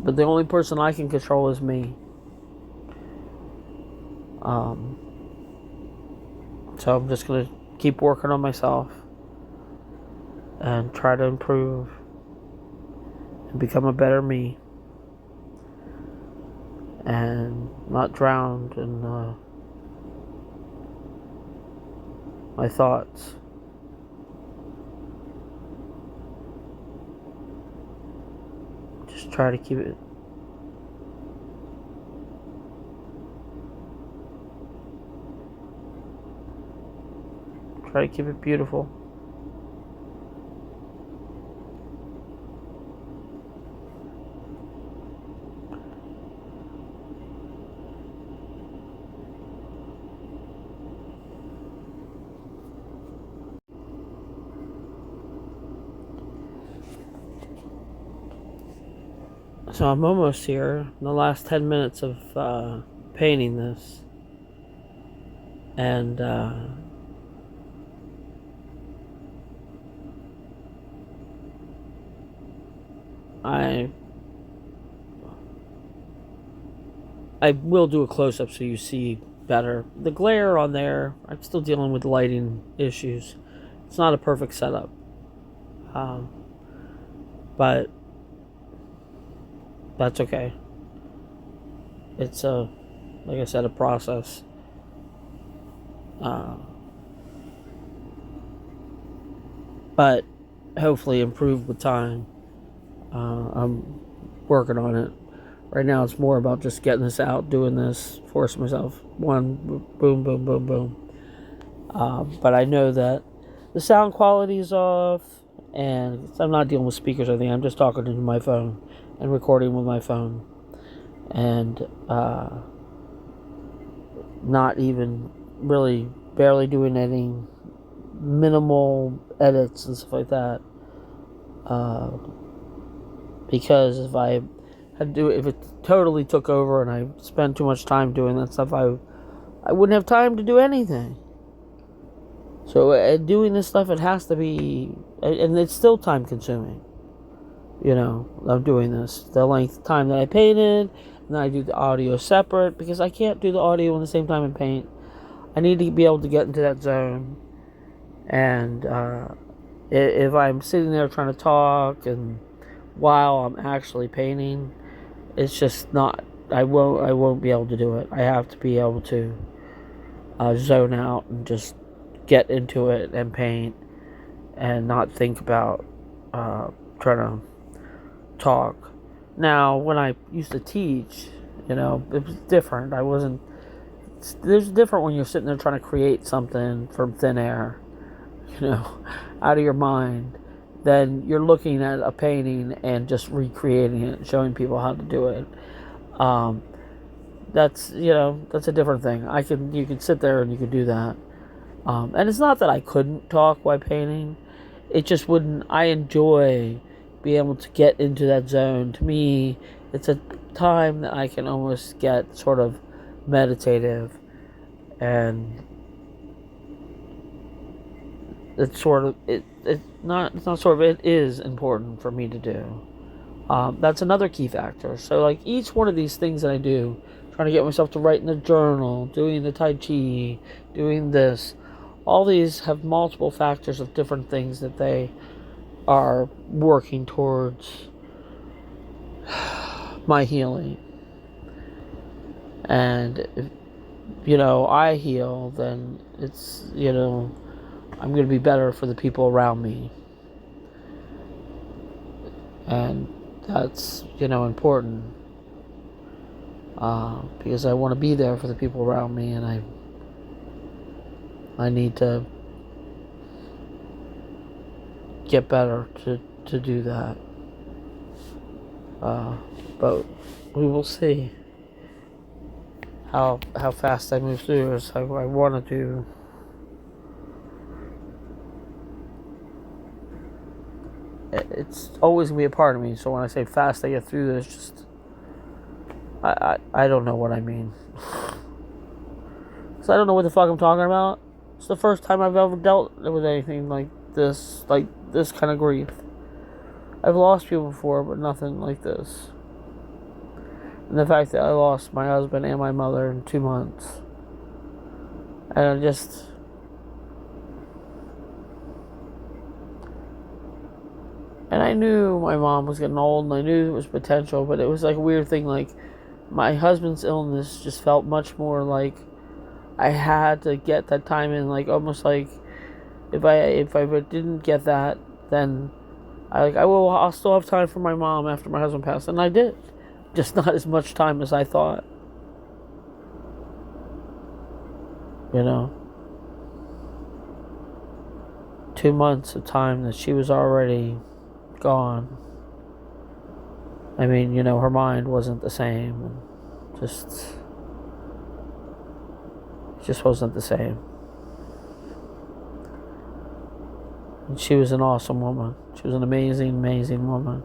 But the only person I can control is me. So I'm just going to keep working on myself and try to improve and become a better me, and not drowned in my thoughts. Just try to keep it beautiful. So I'm almost here in the last 10 minutes of painting this. And I will do a close-up so you see better. The glare on there, I'm still dealing with lighting issues. It's not a perfect setup. But that's okay. It's like I said, a process. But hopefully improve with time. I'm working on it. Right now it's more about just getting this out, doing this, forcing myself. One, boom, boom, boom, boom. But I know that the sound quality is off, and I'm not dealing with speakers or anything. I'm just talking into my phone and recording with my phone. And not even really barely doing any minimal edits and stuff like that. Because if I had to do it, if it totally took over and I spent too much time doing that stuff, I wouldn't have time to do anything. So doing this stuff, it has to be, and it's still time consuming. I'm doing this. The length of time that I painted, and then I do the audio separate, because I can't do the audio at the same time and paint. I need to be able to get into that zone. And if I'm sitting there trying to talk and while I'm actually painting, it's just not, I won't be able to do it. I have to be able to zone out and just get into it and paint and not think about trying to talk. Now, when I used to teach, it was different. There's different when you're sitting there trying to create something from thin air, out of your mind. Then you're looking at a painting and just recreating it, showing people how to do it. That's a different thing. You can sit there and you can do that. And it's not that I couldn't talk while painting. It just wouldn't. I enjoy being able to get into that zone. To me, it's a time that I can almost get sort of meditative, and it's sort of it. It's not sort of, it is important for me to do. That's another key factor. So like each one of these things that I do, trying to get myself to write in the journal, doing the Tai Chi, doing this, all these have multiple factors of different things that they are working towards my healing. And if I heal, then it's I'm going to be better for the people around me. And that's important, because I want to be there for the people around me, and I need to get better to do that. But we will see how fast I move through this. I want to do. It's always going to be a part of me. So when I say fast I get through this, just I don't know what I mean. So I don't know what the fuck I'm talking about. It's the first time I've ever dealt with anything like this kind of grief. I've lost people before, but nothing like this. And the fact that I lost my husband and my mother in 2 months. And I knew my mom was getting old, and I knew there was potential, but it was like a weird thing. Like, my husband's illness just felt much more like I had to get that time in, like almost like if I didn't get that, then I'll still have time for my mom after my husband passed, and I did, just not as much time as I thought. 2 months of time that she was already gone. I mean, her mind wasn't the same, and just wasn't the same. And she was an awesome woman. She was an amazing, amazing woman.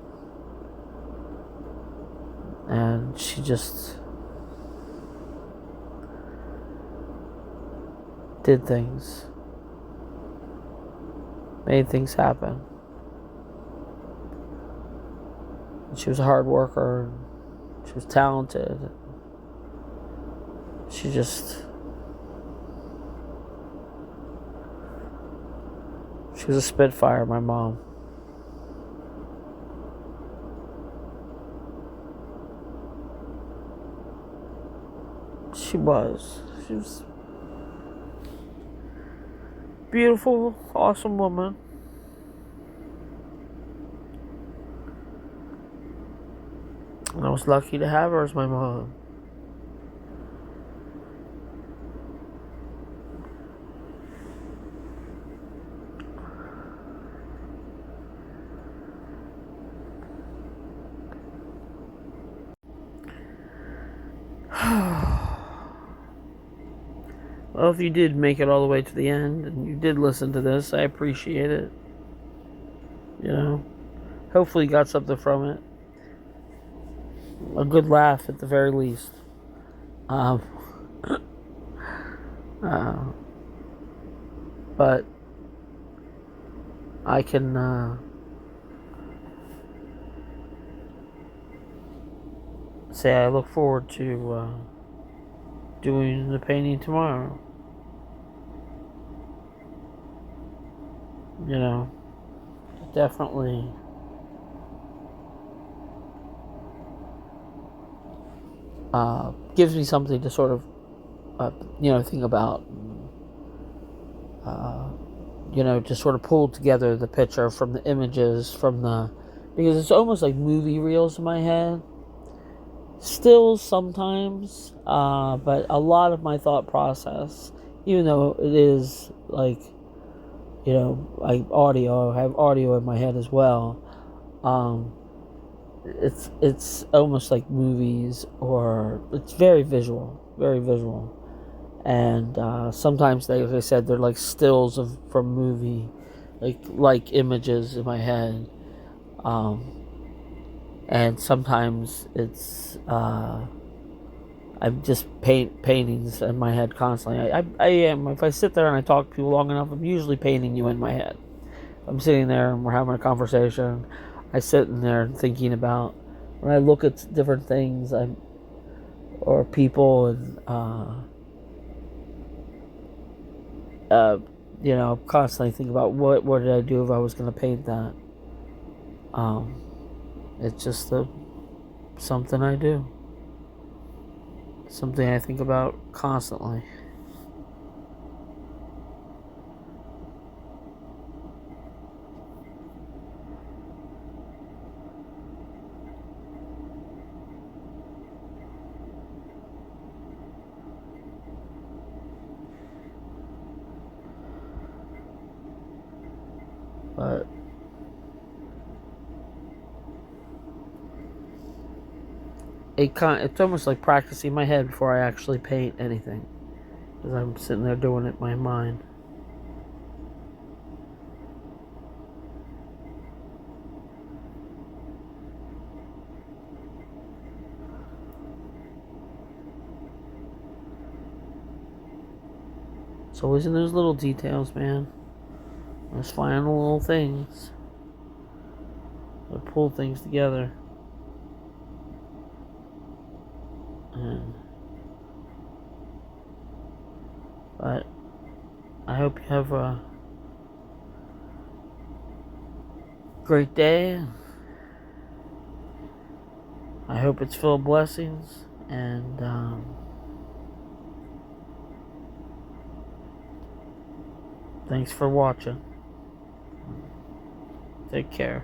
And she just did things, made things happen. She was a hard worker. She was talented. She was a spitfire, my mom. She was a beautiful, awesome woman. And I was lucky to have her as my mom. Well, if you did make it all the way to the end and you did listen to this, I appreciate it. Hopefully you got something from it. A good laugh at the very least. Um, but I can say I look forward to doing the painting tomorrow. Definitely gives me something to sort of think about. To sort of pull together the picture from the images because it's almost like movie reels in my head. Still sometimes, but a lot of my thought process, even though it is like, I have audio in my head as well. It's almost like movies, or it's very visual, and sometimes like I said, they're like stills from movie, like images in my head, and sometimes it's I'm just paintings in my head constantly. I am, if I sit there and I talk to people long enough, I'm usually painting you in my head. I'm sitting there and we're having a conversation. I sit in there thinking about, when I look at different things, or people, and I'm constantly thinking about what did I do if I was going to paint that. It's just something I do, something I think about constantly. But it's almost like practicing my head before I actually paint anything, because I'm sitting there doing it in my mind. It's always in those little details, man. Just finding the little things that pull things together. But I hope you have a great day. I hope it's full of blessings, and thanks for watching. Take care.